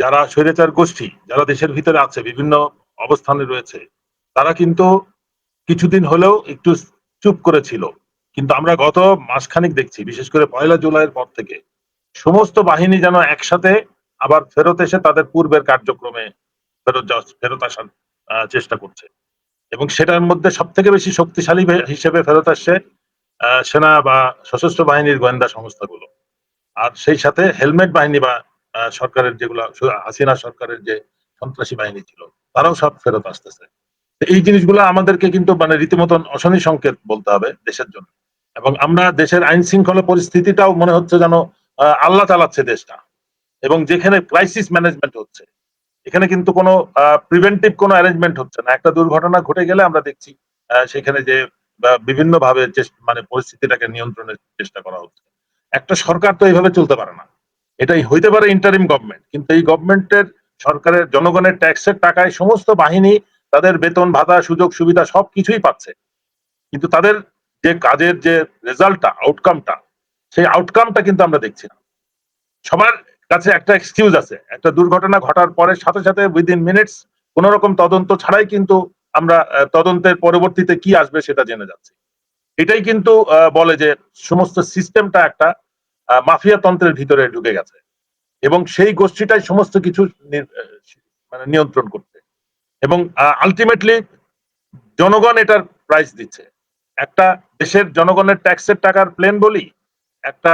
যারা স্বৈরাচার গোষ্ঠী, যারা দেশের ভিতরে আছে, বিভিন্ন অবস্থানে রয়েছে, তারা কিন্তু কিছুদিন হলেও একটু চুপ করেছিল। কিন্তু আমরা গত মাসখানেক দেখছি, বিশেষ করে 1 জুলাইয়ের পর থেকে সমস্ত বাহিনী যেন একসাথে আবার ফেরত এসে তাদের পূর্বের কার্যক্রমে ফেরত আসার চেষ্টা করছে। এবং সেটার মধ্যে সব থেকে বেশি শক্তিশালী হিসেবে ফেরত আসছে সেনা বা সশস্ত্র বাহিনীর গোয়েন্দা সংস্থাগুলো। আর সেই সাথে হেলমেট বাহিনী বা সরকারের যেগুলো, হাসিনা সরকারের যে সন্ত্রাসী বাহিনী ছিল, তারাও সব ফেরত আসতেছে। এই জিনিসগুলো আমাদেরকে কিন্তু মানে রীতিমতন অশনি সংকেত বলতে হবে দেশের জন্য। এবং আমরা দেশের আইন শৃঙ্খলা পরিস্থিতিটাও মনে হচ্ছে যেন আল্লাহ চালাচ্ছে দেশটা। এবং যেখানে ক্রাইসিস ম্যানেজমেন্ট হচ্ছে, এখানে কিন্তু কোনো প্রিভেন্টিভ কোনো অ্যারেঞ্জমেন্ট হচ্ছে না। একটা দুর্ঘটনা ঘটে গেলে আমরা দেখছি সেখানে যে বিভিন্ন ভাবে মানে পরিস্থিতিটাকে নিয়ন্ত্রণের চেষ্টা করা হচ্ছে। একটা সরকার তো এইভাবে চলতে পারে না। এটাই হইতে পারে ইন্টারিম গভর্নমেন্ট, কিন্তু এই গভর্নমেন্টের সরকারের জনগণের ট্যাক্সের টাকায় সমস্ত বাহিনী তাদের বেতন ভাতা সুযোগ সুবিধা সবকিছুই পাচ্ছে, কিন্তু তাদের যে কাজের যে রেজাল্টটা, আউটকামটা, সেই আউটকামটা কিন্তু আমরা দেখছি না। সবার কাছে একটা এক্সকিউজ আছে, একটা দুর্ঘটনা ঘটার পরে সাথে সাথে উইদিন মিনিটস কোন রকম তদন্ত ছাড়াই কিন্তু আমরা তদন্তের পরবর্তীতে কি আসবে সেটা জেনে যাচ্ছি। এটাই কিন্তু বলে যে সমস্ত সিস্টেমটা একটা মাফিয়া তন্ত্রের ভিতরে ঢুকে গেছে এবং সেই গোষ্ঠীটাই সমস্ত কিছু মানে নিয়ন্ত্রণ করছে। এবং আলটিমেটলি জনগণ এটার প্রাইস দিচ্ছে। একটা দেশের জনগণের ট্যাক্সের টাকার প্লেন বলি, একটা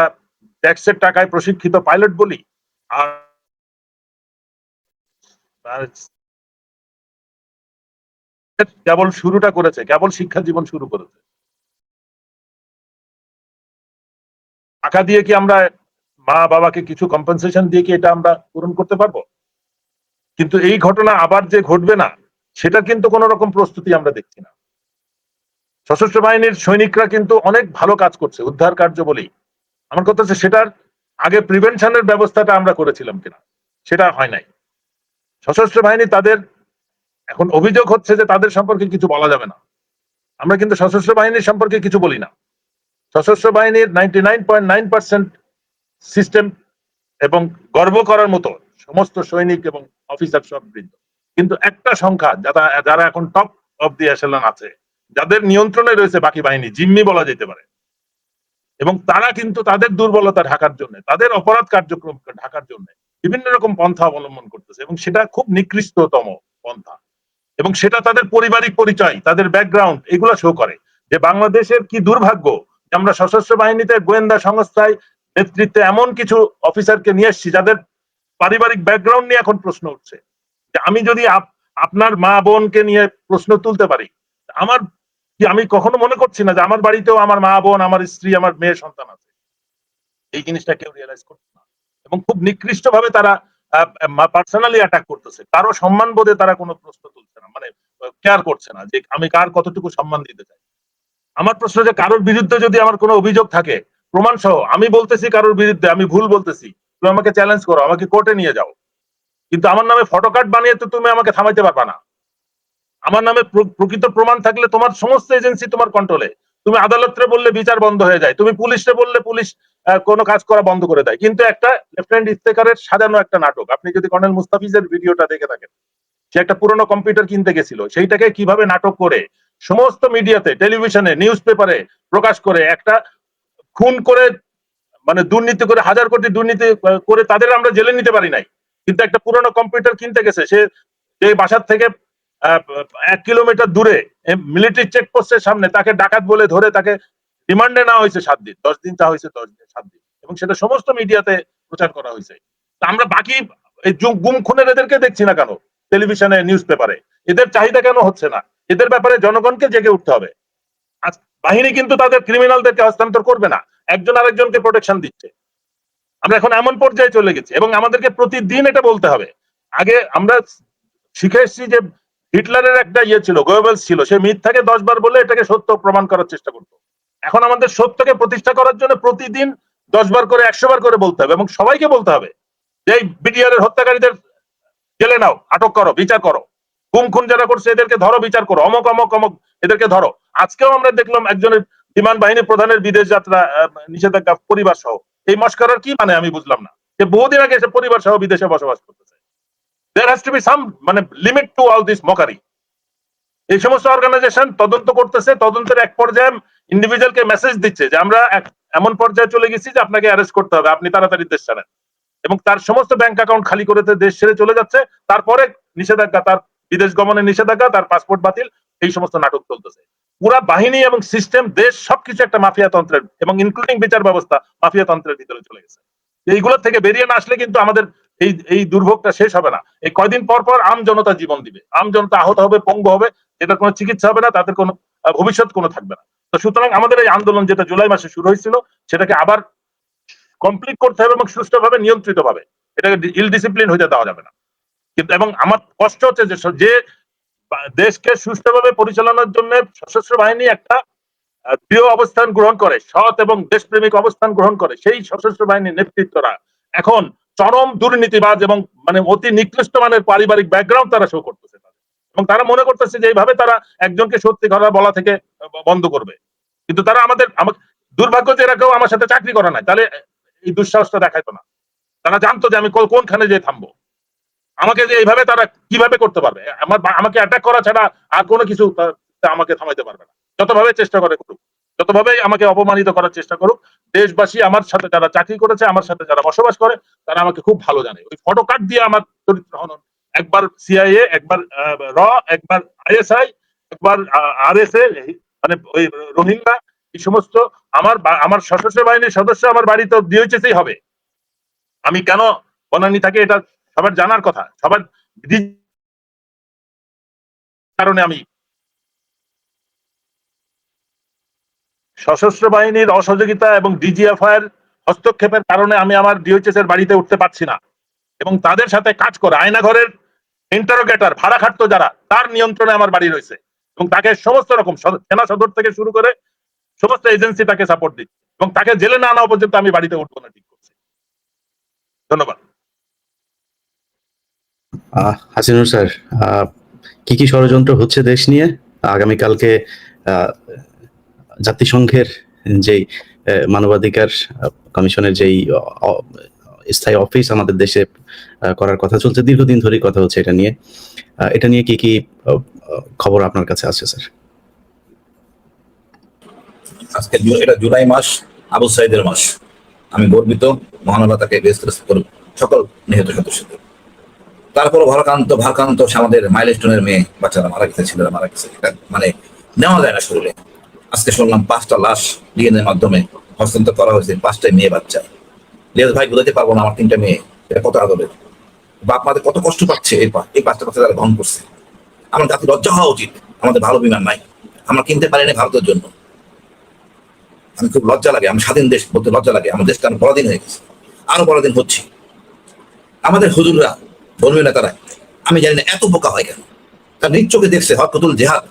ট্যাক্সের টাকায় প্রশিক্ষিত পাইলট বলি, আর কেবল শুরুটা করেছে, কেবল শিক্ষা জীবন শুরু করেছে। টাকা দিয়ে কি আমরা মা বাবাকে কিছু কম্পেনসেশন দিয়ে কি এটা আমরা পূরণ করতে পারবো? কিন্তু এই ঘটনা আবার যে ঘটবে না, সেটা কিন্তু কোন রকম প্রস্তুতি আমরা দেখছি না। সশস্ত্র বাহিনীর সৈনিকরা কিন্তু অনেক ভালো কাজ করছে, উদ্ধার কার্য বলেই। আমার কথা হচ্ছে সেটার আগে প্রিভেনশনের ব্যবস্থাটা আমরা করেছিলাম কিনা, সেটা হয় নাই। সশস্ত্র বাহিনী তাদের এখন অভিযোগ হচ্ছে যে তাদের সম্পর্কে কিছু বলা যাবে না। আমরা কিন্তু সশস্ত্র বাহিনীর সম্পর্কে কিছু বলি না। সশস্ত্র বাহিনীর 99.9% সিস্টেম এবং গর্ব করার মতো সমস্ত সৈনিক এবং অফিসার সব বৃন্দ, কিন্তু একটা সংখ্যা যারা এখন টপ অফ দি এশেলন আছে, যাদের নিয়ন্ত্রণে রয়েছে বাকি বাহিনী, জিম্মি বলা যেতে পারে, এবং তারা কিন্তু তাদের দুর্বলতা ঢাকার জন্য, তাদের অপরাধ কার্যক্রম ঢাকার জন্য বিভিন্ন রকম পন্থা অবলম্বন করতেছে, এবং সেটা খুব নিকৃষ্টতম পন্থা। এবং সেটা তাদের পারিবারিক পরিচয়, তাদের ব্যাকগ্রাউন্ড, এগুলো শো করে যে বাংলাদেশের কি দুর্ভাগ্য যে আমরা সশস্ত্র বাহিনীতে গোয়েন্দা সংস্থায় নেতৃত্বে এমন কিছু অফিসারকে নিয়ে এসেছি যাদের পারিবারিক ব্যাকগ্রাউন্ড নিয়ে এখন প্রশ্ন উঠছে। যে আমি যদি আপনার মা বোনকে নিয়ে প্রশ্ন তুলতে পারি, আমার কি, আমি কখনো মনে করছি না যে আমার বাড়িতেও আমার মা বোন, আমার স্ত্রী, আমার মেয়ে সন্তান আছে। এই জিনিসটা কেউ রিয়েলাইজ করছে না, এবং খুব নিকৃষ্ট ভাবে তারা পার্সোনালি অ্যাটাক করতেছে। কারো সম্মান বোধে তারা কোনো প্রশ্ন তুলছে না, মানে কেয়ার করছে না যে আমি কার কতটুকু সম্মান দিতে চাই। আমার প্রশ্ন যে কারোর বিরুদ্ধে যদি আমার কোনো অভিযোগ থাকে, প্রমাণ সহ, আমি বলতেছি কারোর বিরুদ্ধে আমি ভুল বলতেছি, তুমি আমাকে চ্যালেঞ্জ করো, আমাকে কোর্টে নিয়ে যাও, কিন্তু আমার নামে ফটোকার্ড বানিয়ে তো তুমি আমাকে থামাইতে পারবা না। আমার নামে প্রকৃত প্রমাণ থাকলে তোমার সমস্ত এজেন্সি তোমার কন্ট্রোলে, তুমি আদালতে বললে বিচার বন্ধ হয়ে যায়, তুমি পুলিশে বললে পুলিশ কোনো কাজ করা বন্ধ করে দেয়। কিন্তু একটা লেফটেন্যান্ট ইফতেখারের সাজানো একটা নাটক, আপনি যদি কর্নেল মুস্তাফিজের ভিডিওটা দেখে থাকেন, সে একটা পুরনো কম্পিউটার কিনতে গেছিল, সেইটাকে কিভাবে নাটক করে সমস্ত মিডিয়াতে, টেলিভিশনে, নিউজ পেপারে প্রকাশ করে একটা খুন করে মানে দুর্নীতি করে 1000 কোটি দুর্নীতি করে তাদের আমরা জেলে নিতে পারি নাই, কিন্তু একটা পুরোনো কম্পিউটার কিনতে গেছে সে, যে বাসার থেকে 1 কিলোমিটার দূরে মিলিটারি চেকপোস্টের সামনে তাকে ডাকাত বলে ধরে তাকে রিমান্ডে নেওয়া হয়েছে 7 দিন, 10 দিন চা হয়েছে, 10 দিন 7 দিন, এবং সেটা সমস্ত মিডিয়াতে প্রচার করা হয়েছে। আমরা বাকি এই গুম খুনের এদেরকে দেখছি না কেন টেলিভিশনে, নিউজ পেপারে? এদের চাহিদা কেন হচ্ছে না? এদের ব্যাপারে জনগণকে জেগে উঠতে হবে। বাহিনী কিন্তু তাদের ক্রিমিনালদেরকে হস্তান্তর করবে না, একজন আরেকজনকে প্রোটেকশন দিচ্ছে। আমরা এখন এমন পর্যায়ে চলে গেছি এবং আমাদেরকে প্রতিদিন এটা বলতে হবে। আগে আমরা শিখে এসেছি যে হিটলারের একটা ইয়ে ছিল, গোয়েবলস ছিল, সে মিথ্যাকে 10 বার বলে এটাকে সত্য প্রমাণ করার চেষ্টা করতো। এখন আমাদের সত্যকে প্রতিষ্ঠা করার জন্য প্রতিদিন 10 বার করে 100 বার করে বলতে হবে এবং সবাইকে বলতে হবে যে এই বিডিআর এর হত্যাকারীদের জেলে নাও, আটক করো, বিচার করো, গুম খুন যারা করছে এদেরকে ধরো, বিচার করো, অমক অমক অমক এদেরকে ধরো। আজকেও আমরা দেখলাম একজনের বিমান বাহিনী প্রধানের বিদেশ যাত্রা নিষেধাজ্ঞা পরিবার সহ। এই মস্করার কি মানে আমি বুঝলাম না, যে বহুদিন আগে এসে পরিবার সহ বিদেশে বসবাস করতেছে। There has to be some মানে limit to all this mockery. এই সমস্ত অর্গানাইজেশন তদন্ত করতেছে, তদন্তের এক পর্যায়ে ইন্ডিভিজুয়ালকে মেসেজ দিচ্ছে যে আমরা এমন পর্যায়ে চলে গেছি যে আপনাকে অ্যারেস্ট করতে হবে, আপনি তাড়াতাড়ি দেশ ছাড়েন, এবং তার সমস্ত ব্যাংক অ্যাকাউন্ট খালি করে দেশ ছেড়ে চলে যাচ্ছে। তারপরে নিষেধাজ্ঞা, তার বিদেশ গমনের নিষেধাজ্ঞা, তার পাসপোর্ট বাতিল, এই সমস্ত নাটক চলতেছে। পুরা বাহিনী এবং সিস্টেম, দেশ সবকিছু একটা মাফিয়া তন্ত্রের এবং ইনক্লুডিং বিচার ব্যবস্থা মাফিয়া তন্ত্রের ভিতরে চলে গেছে। এইগুলোর থেকে বেরিয়ে না আসলে কিন্তু আমাদের এই দুর্ভোগটা শেষ হবে না। এই কয়দিন পর পর আম জনতা জীবন দিবে, আম জনতা আহত হবে, পঙ্গু হবে, এটার কোনো চিকিৎসা হবে না, তাদের কোনো ভবিষ্যৎ কোনো থাকবে না। তো সুতরাং আমাদের এই আন্দোলন যেটা জুলাই মাসে শুরু হয়েছিল সেটাকে আবার কমপ্লিট করতে হবে এবং সুষ্ঠুভাবে নিয়ন্ত্রিত ভাবে, এটাকে ইল ডিসিপ্লিন হইতে দেওয়া যাবে না। কিন্তু এবং আমার কষ্ট হচ্ছে যে দেশকে সুষ্ঠুভাবে পরিচালনার জন্য সশস্ত্র বাহিনী একটা দৃঢ় অবস্থান গ্রহণ করে, সৎ এবং দেশপ্রেমিক অবস্থান গ্রহণ করে, সেই সশস্ত্র বাহিনীর নেতৃত্বরা এখন চরম দুর্নীতিবাজ এবং মানে অতি নিকৃষ্ট মানের পারিবারিক ব্যাকগ্রাউন্ড তারা শো করতেছে, এবং তারা মনে করতেছে যে এইভাবে তারা একজনকে সত্যি কথা বলা থেকে বন্ধ করবে। কিন্তু তারা আমাদের দুর্ভাগ্য যে এরা কেউ আমার সাথে চাকরি করে নাই, তাহলে এই দুঃসাহসটা দেখাইতো না। তারা জানতো যে আমি কোনখানে যেয়ে থামবো। আমাকে যে এইভাবে তারা কিভাবে করতে পারবে, আমাকে অ্যাটাক করা ছাড়া আর কোনো কিছু আমাকে থামাইতে পারবে না। যতভাবে চেষ্টা করে করুক, যতভাবে আমাকে অপমানিত করার চেষ্টা করুক, দেশবাসী আমার সাথে যারা চাকরি করেছে, আমার সাথে যারা বসবাস করে, তারা আমাকে খুব ভালো জানে। ওই ফটো কার্ড দিয়ে আমার চরিত্র হনন, একবার সিআইএ, একবার র, একবার আইএসআই, একবার আরএসএ, মানে ওই রোহিঙ্গা, এই সমস্ত আমার সশস্ত্র বাহিনীর সদস্য আমার বাড়িতে ডিওএইচএসই হবে। আমি কেন বনানী থাকি এটা সবার জানার কথা, সবার কারণে আমি সশস্ত্র বাহিনীর অসহযোগিতা এবং ডিজিএফআই এর হস্তক্ষেপের কারণে আমি আমার ডিওএইচএস এর বাড়িতে উঠতে পারছি না, এবং তাদের সাথে কাজ করে আয়নাঘরের ইন্টারোগেটর ভাড়া খাটতো যারা, তার নিয়ন্ত্রণে আমার বাড়ি রয়েছে, এবং তাকে সমস্ত রকম সেনা সদর থেকে শুরু করে সমস্ত এজেন্সি তাকে সাপোর্ট দিচ্ছে, এবং তাকে জেলে না আনা পর্যন্ত আমি বাড়িতে উঠবো না ঠিক করছি। ধন্যবাদ। হাসিনুর স্যার, কি কি ষড়যন্ত্র হচ্ছে দেশ নিয়ে? আগামীকালকে জাতিসংঘের যেই মানবাধিকার কমিশনের যেই স্থায়ী অফিস আমাদের দেশে করার কথা চলছে, দীর্ঘদিন ধরেই কথা হচ্ছে এটা নিয়ে কি কি খবর আপনার কাছে আছে স্যার? আজকে এটা জুলাই মাস, আবু সাইদের মাস। আমি গর্বিত, মহানবা তাকে বেস্ট করুন সকল নিহত সদস্যদের। তারপরও ভারকান্ত আমাদের মাইলস্টোনের মেয়ে বাচ্চারা মারা গেছে, ছেলেরা মারা গেছে, এটা মানে নেওয়া যায় না শরীরে। আজকে শুনলাম 5টা লাশ ডিএনএর মাধ্যমে হস্তান্তর করা হয়েছে, 5টাই মেয়ে বাচ্চা। লিয়াজ ভাই বোঝাতে পারবো না আমার 3টা মেয়ে, এটা কত আদরের। বাপ মাদের কত কষ্ট পাচ্ছে এই 5টা বাচ্চা তারা গ্রহণ করছে। আমার জাতি লজ্জা হওয়া উচিত, আমাদের ভালো বিমান নাই, আমরা কিনতে পারিনি ভারতের জন্য। আমি খুব লজ্জা লাগে, আমি স্বাধীন দেশ বলতে লজ্জা লাগে। আমার দেশটা আমি পরাধীন হয়ে গেছে, আরো পরাধীন হচ্ছে। আমাদের হুজুররা, ধর্মীয় নেতারা, আমি জানি না এত বোকা হয় কেন। তার নিজ চোখে দেখছে হরকতুল জেহাদ,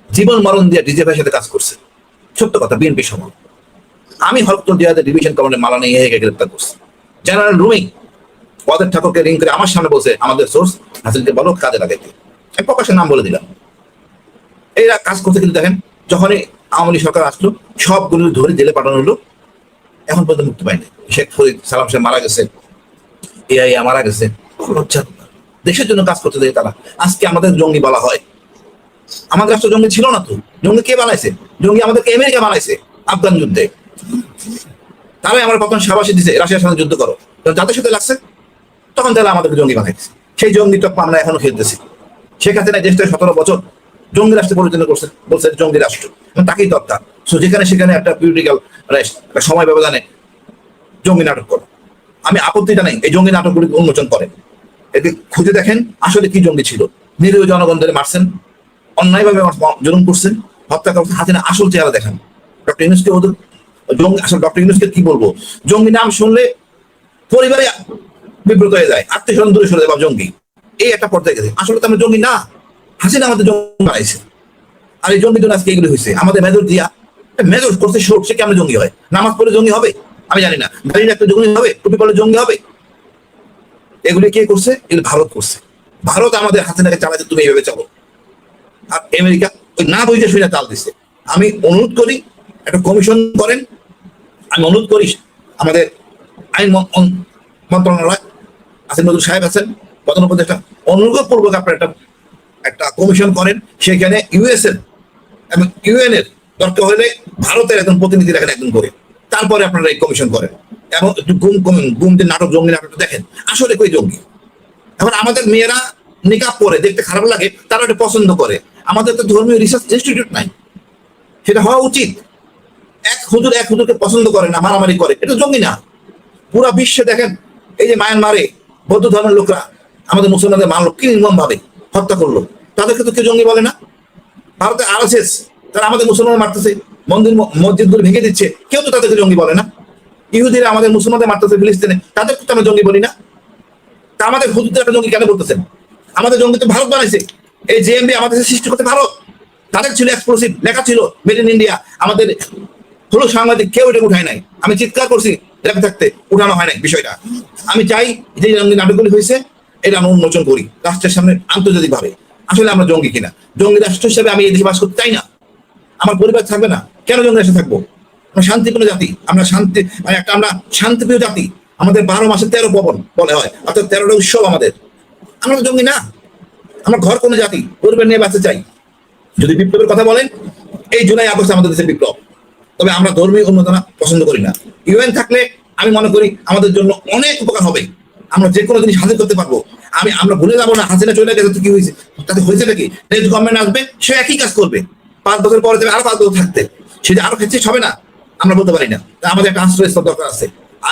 জীবন মরণ দিয়ে ডিজিএফআই সাথে কাজ করছে। সত্য কথা, বিএনপি সময় আমি হরকতুল জেহাদের ডিভিশন কমান্ডের মালানা ইয়েকে গ্রেপ্তার করছি। জেনারেল রুমিং পদের ঠাকুরকে রিং করে আমার সামনে বলছে আমাদের সোর্স হাসিনকে বলো কাজে লাগাইতে। আমি প্রকাশের নাম বলে দিলাম। এরা কাজ করতে কিন্তু দেখেন, যখনই আওয়ামী লীগ সরকার আসলো সবগুলো ধরে জেলে পাঠানো হলো, এখন পর্যন্ত মুক্তি পায়নি। শেখ ফরিদ সালাম সাহেব মারা গেছে, এআইএ মারা গেছে। লজ্জা, দেশের জন্য কাজ করতে দেয় তারা। আজকে আমাদের জঙ্গি বলা হয়, আমাদের রাষ্ট্র জঙ্গি ছিল না তো। জঙ্গি কে বানাইছে? জঙ্গি আমাদেরকে আমেরিকা বানাইছে আফগান যুদ্ধে। তারাই আমার কখন সাবাসী দিছে রাশিয়ার সাথে যুদ্ধ করো, যাদের সাথে লাগছে তখন তারা আমাদেরকে জঙ্গি বানাইছে। সেই জঙ্গি তো আমরা এখনো খেলতেছি। শেখ হাসিনা দেশটা 17 বছর জঙ্গি রাষ্ট্রে পরিচালনা করছে, বলছে জঙ্গি রাষ্ট্র, তাকেই দরকার। সো যেখানে সেখানে একটা পিউরিটিক্যাল একটা সময় ব্যবধানে জঙ্গি নাটক করে, আমি আপত্তি জানাই এই জঙ্গি নাটকগুলি উন্মোচন করে, এতে খুঁজে দেখেন আসলে কি জঙ্গি ছিল। নিরীহ জনগণদের মারছেন, অন্যায়ভাবে জুলুম করছেন, হত্যা করছেন। হাসিনা আসল চেহারা দেখেন। ডক্টর ইউনূসকে ওদের জঙ্গি, আসলে ডক্টর ইউনূসকে কি বলবো, জঙ্গি নাম শুনলে পরিবারে বিব্রত হয়ে যায়, আত্মীয় স্বজন দূরে সরে যায়, জঙ্গি এই একটা পর্যায়ে গেছে। আসলে তো আমরা জঙ্গি না, হাসিনা আমাদের জঙ্গি বানাইছে। আর এই জঙ্গি জন্য আজকে এগুলো হয়েছে। আমাদের মেজর দিয়া মেজর করছে শোক, সে কেমন জঙ্গি হয়? নামাজ পড়লে জঙ্গি হবে? আমি জানি না। গাড়ি রাখলে জঙ্গি হবে? টুপি পড়লে জঙ্গি হবে? এগুলি কে করছে? এগুলো ভারত করছে। ভারত আমাদের হাসিনাকে চালাতে, তুমি এইভাবে চলো। আর আমেরিকা ওই না বুঝে শুনে চাল দিচ্ছে। আমি অনুরোধ করি একটা কমিশন করেন। আমি অনুরোধ করি আমাদের আইন মন্ত্রণালয় আছেন, নজরুল সাহেব আছেন, প্রধান উপদেষ্টা, অনুগ্রহপূর্বক আপনার একটা কমিশন করেন। সেখানে ইউএস এর এবং ইউএন এর দরকার হলে ভারতের একজন প্রতিনিধি রাখেন একজন করে, তারপরে আপনারা এই কমিশন করেন এবং গুম যে নাটক, জঙ্গি নাটকটা দেখেন আসলে কই জঙ্গি। এখন আমাদের মেয়েরা নিকাব পরে দেখতে খারাপ লাগে, তারা এটা পছন্দ করে। আমাদের তো ধর্মীয় রিসার্চ ইনস্টিটিউট নাই, সেটা হওয়া উচিত। এক হুজুরকে পছন্দ করে না, মারামারি করে, এটা জঙ্গি না। পুরা বিশ্বে দেখেন, এই যে মায়ানমারে বৌদ্ধ ধর্মের লোকরা আমাদের মুসলমানদের মানলো, কি নির্মম ভাবে হত্যা করলো, তাদেরকে তো কেউ জঙ্গি বলে না। ভারতে আরএসএস তারা আমাদের মুসলমান মারতেছে, মসজিদগুলো ভেঙে দিচ্ছে, কেউ তো তাদেরকে জঙ্গি বলে না। ইহুদিরা আমাদের মুসলমানদের মারতেছে ফিলিস্তিনে, তাদেরকে তো আমরা জঙ্গি বলি না। তা আমাদের হুজুরদের একটা জঙ্গি কেন বলতেছেন? আমাদের জঙ্গি তো ভারত বানাইছে। এই জেএমবি আমাদের সৃষ্টি করতে ভারত, তাদের ছিল এক্সপ্লোসিভ, লেখা ছিল মেড ইন ইন্ডিয়া। আমাদের হলো সাংবাদিক কেউ এটা উঠায় নাই, আমি চিৎকার করছি লেখা থাকতে, উঠানো হয় নাই বিষয়টা। আমি চাই যে জঙ্গি নাটকগুলি হয়েছে এটা আমরা উন্মোচন করি রাষ্ট্রের সামনে আন্তর্জাতিক ভাবে। আসলে আমরা জঙ্গি কিনা, জঙ্গি রাষ্ট্র হিসেবে আমি এই দেশে বাস করতে চাই না। আমার পরিবার থাকবে না, কেন জঙ্গি রাষ্ট্রে থাকবো? আমরা শান্তিপ্রিয় জাতি, আমরা আমরা শান্তিপ্রিয় জাতি। আমাদের 12 মাসে 13 পবন বলে হয়, অর্থাৎ 13টা উৎসব আমাদের। আমরা তো জঙ্গি না, আমরা ঘর কোনো জাতি, পরিবার নিয়ে বাঁচতে চাই। যদি বিপ্লবের কথা বলেন, এই জুলাই আগস্ট আমাদের দেশের বিপ্লব। তবে আমরা ধর্মীয় উন্মোচনা পছন্দ করি না। ইউএন থাকলে আমি মনে করি আমাদের জন্য অনেক উপকার হবে, আমরা যে কোনো জিনিস হাসিল করতে পারবো। আমরা ভুলে যাবো না হাসিনা চলে গেছে কি হয়েছে, তাতে হয়েছে নাকি? নেক্সট গভর্নমেন্ট আসবে, সে একই কাজ করবে, 5 বছর পরে দেবে আরো 5 বছর থাকতে, সেটা আরো ক্ষেত্রে হবে না, আমরা বলতে পারি না। আমাদের একটা আশ্রয়স্থল দরকার আছে।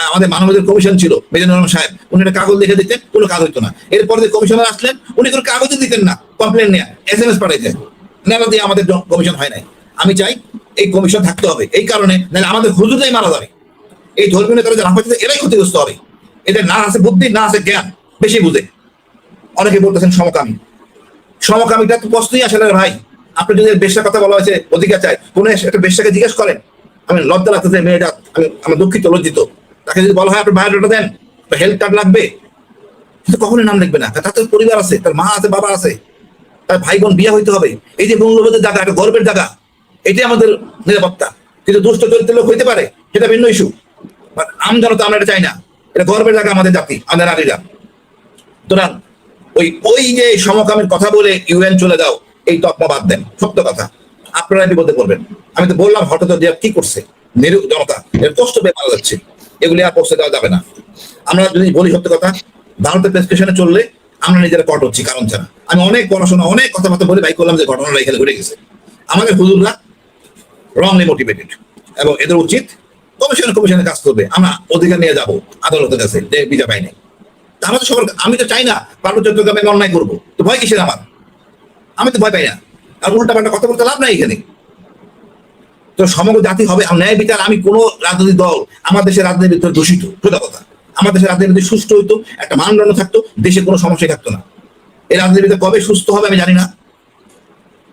আমাদের মানবাধিকার কমিশন ছিল, মেজর রহমান সাহেব, উনি একটা কাগজ লিখে দিতেন, কোনো কাজ হইতো না। এরপরে যে কমিশনার আসলেন, উনি কোনো কাগজই দিতেন না, কমপ্লেন নিয়ে SMS পাঠাইতেন, নেওয়া দিয়ে আমাদের কমিশন হয় নাই। আমি চাই এই কমিশন থাকতে হবে, এই কারণে নাহলে আমাদের হুজুরটাই মারা যাবে। এই ধর্মীয় নেতারা যারা হচ্ছে এরাই ক্ষতিগ্রস্ত হবে। এদের না আছে বুদ্ধি, না আছে জ্ঞান, বেশি বুঝে। অনেকে বলতেছেন সমকামী, সমকামীটা তো প্রশ্নই আসে না ভাই। আপনি যদি বেশ্যার কথা বলা হয়েছে অধিকার চাই, কোন একটা বেশ্যাকে জিজ্ঞেস করেন? আমি লজ্জা লাগতেছে, মেয়েটা, আমি দুঃখিত, লজ্জিত। তাকে যদি বলা হয় আপনার বায়োডাটা দেন, হেলথ কার্ড লাগবে, কিন্তু কখনোই নাম লিখবে না। তার পরিবার আছে, তার মা আছে, বাবা আছে, তার ভাই বোন বিয়ে হইতে হবে। এই যে মূল্যবোধের জায়গা, একটা গর্বের জায়গা, এটাই আমাদের নিরাপত্তা। কিন্তু দুষ্ট চরিত্রের লোক হইতে পারে, সেটা ভিন্ন ইস্যু। আমজনতা আমরা এটা চাই না, এটা গর্বের জায়গা আমাদের জাতি, আমাদের নারীরা। সুতরাং ওই যে সমকামের কথা বলে ইউএন চলে যাও, এই তকমা বাদ দেন। সত্য কথা, আপনারা বিপদে পড়বেন। আমি তো বললাম হঠাৎ যে কি করছে নিরীহ জনতা, এর কষ্ট পেয়ে মারা যাচ্ছে, এগুলি আর পৌঁছে দেওয়া যাবে না। আমরা যদি বলি সত্য কথা, ভারতের প্রেসক্রিপশনে চললে আমরা নিজেরা কট হচ্ছি কারণ ছাড়া। আমি অনেক পড়াশোনা, অনেক কথাবার্তা বলে বাই করলাম যে ঘটনাটা এখানে ঘটে গেছে। আমাদের হুজুররা রংলি মোটিভেটেড, এবং এদের উচিত কমিশনে কাজ করবে। আমরা অধিকার নিয়ে যাবো আদালতের কাছে যে বিচার পাই নাই। আমাদের সবার, আমি তো চাই না পার্বত্য চট্টগ্রামে অন্যায় করবো, তো ভয় কিসের আমার? আমি তো ভয় পাই না। আর উল্টা পাল্টা কথা বলতে লাভ নাই এখানে। তো সমগ্র জাতি হবে ন্যায় বিচার। আমি কোনো রাজনৈতিক দল আমার দেশের রাজনীতির ভিতরে দূষিত, সোজা কথা। আমার দেশের রাজনীতি সুস্থ হইতো, একটা মানদণ্ড থাকতো, দেশে কোনো সমস্যাই থাকতো না। এই রাজনীতিতে কবে সুস্থ হবে আমি জানি না,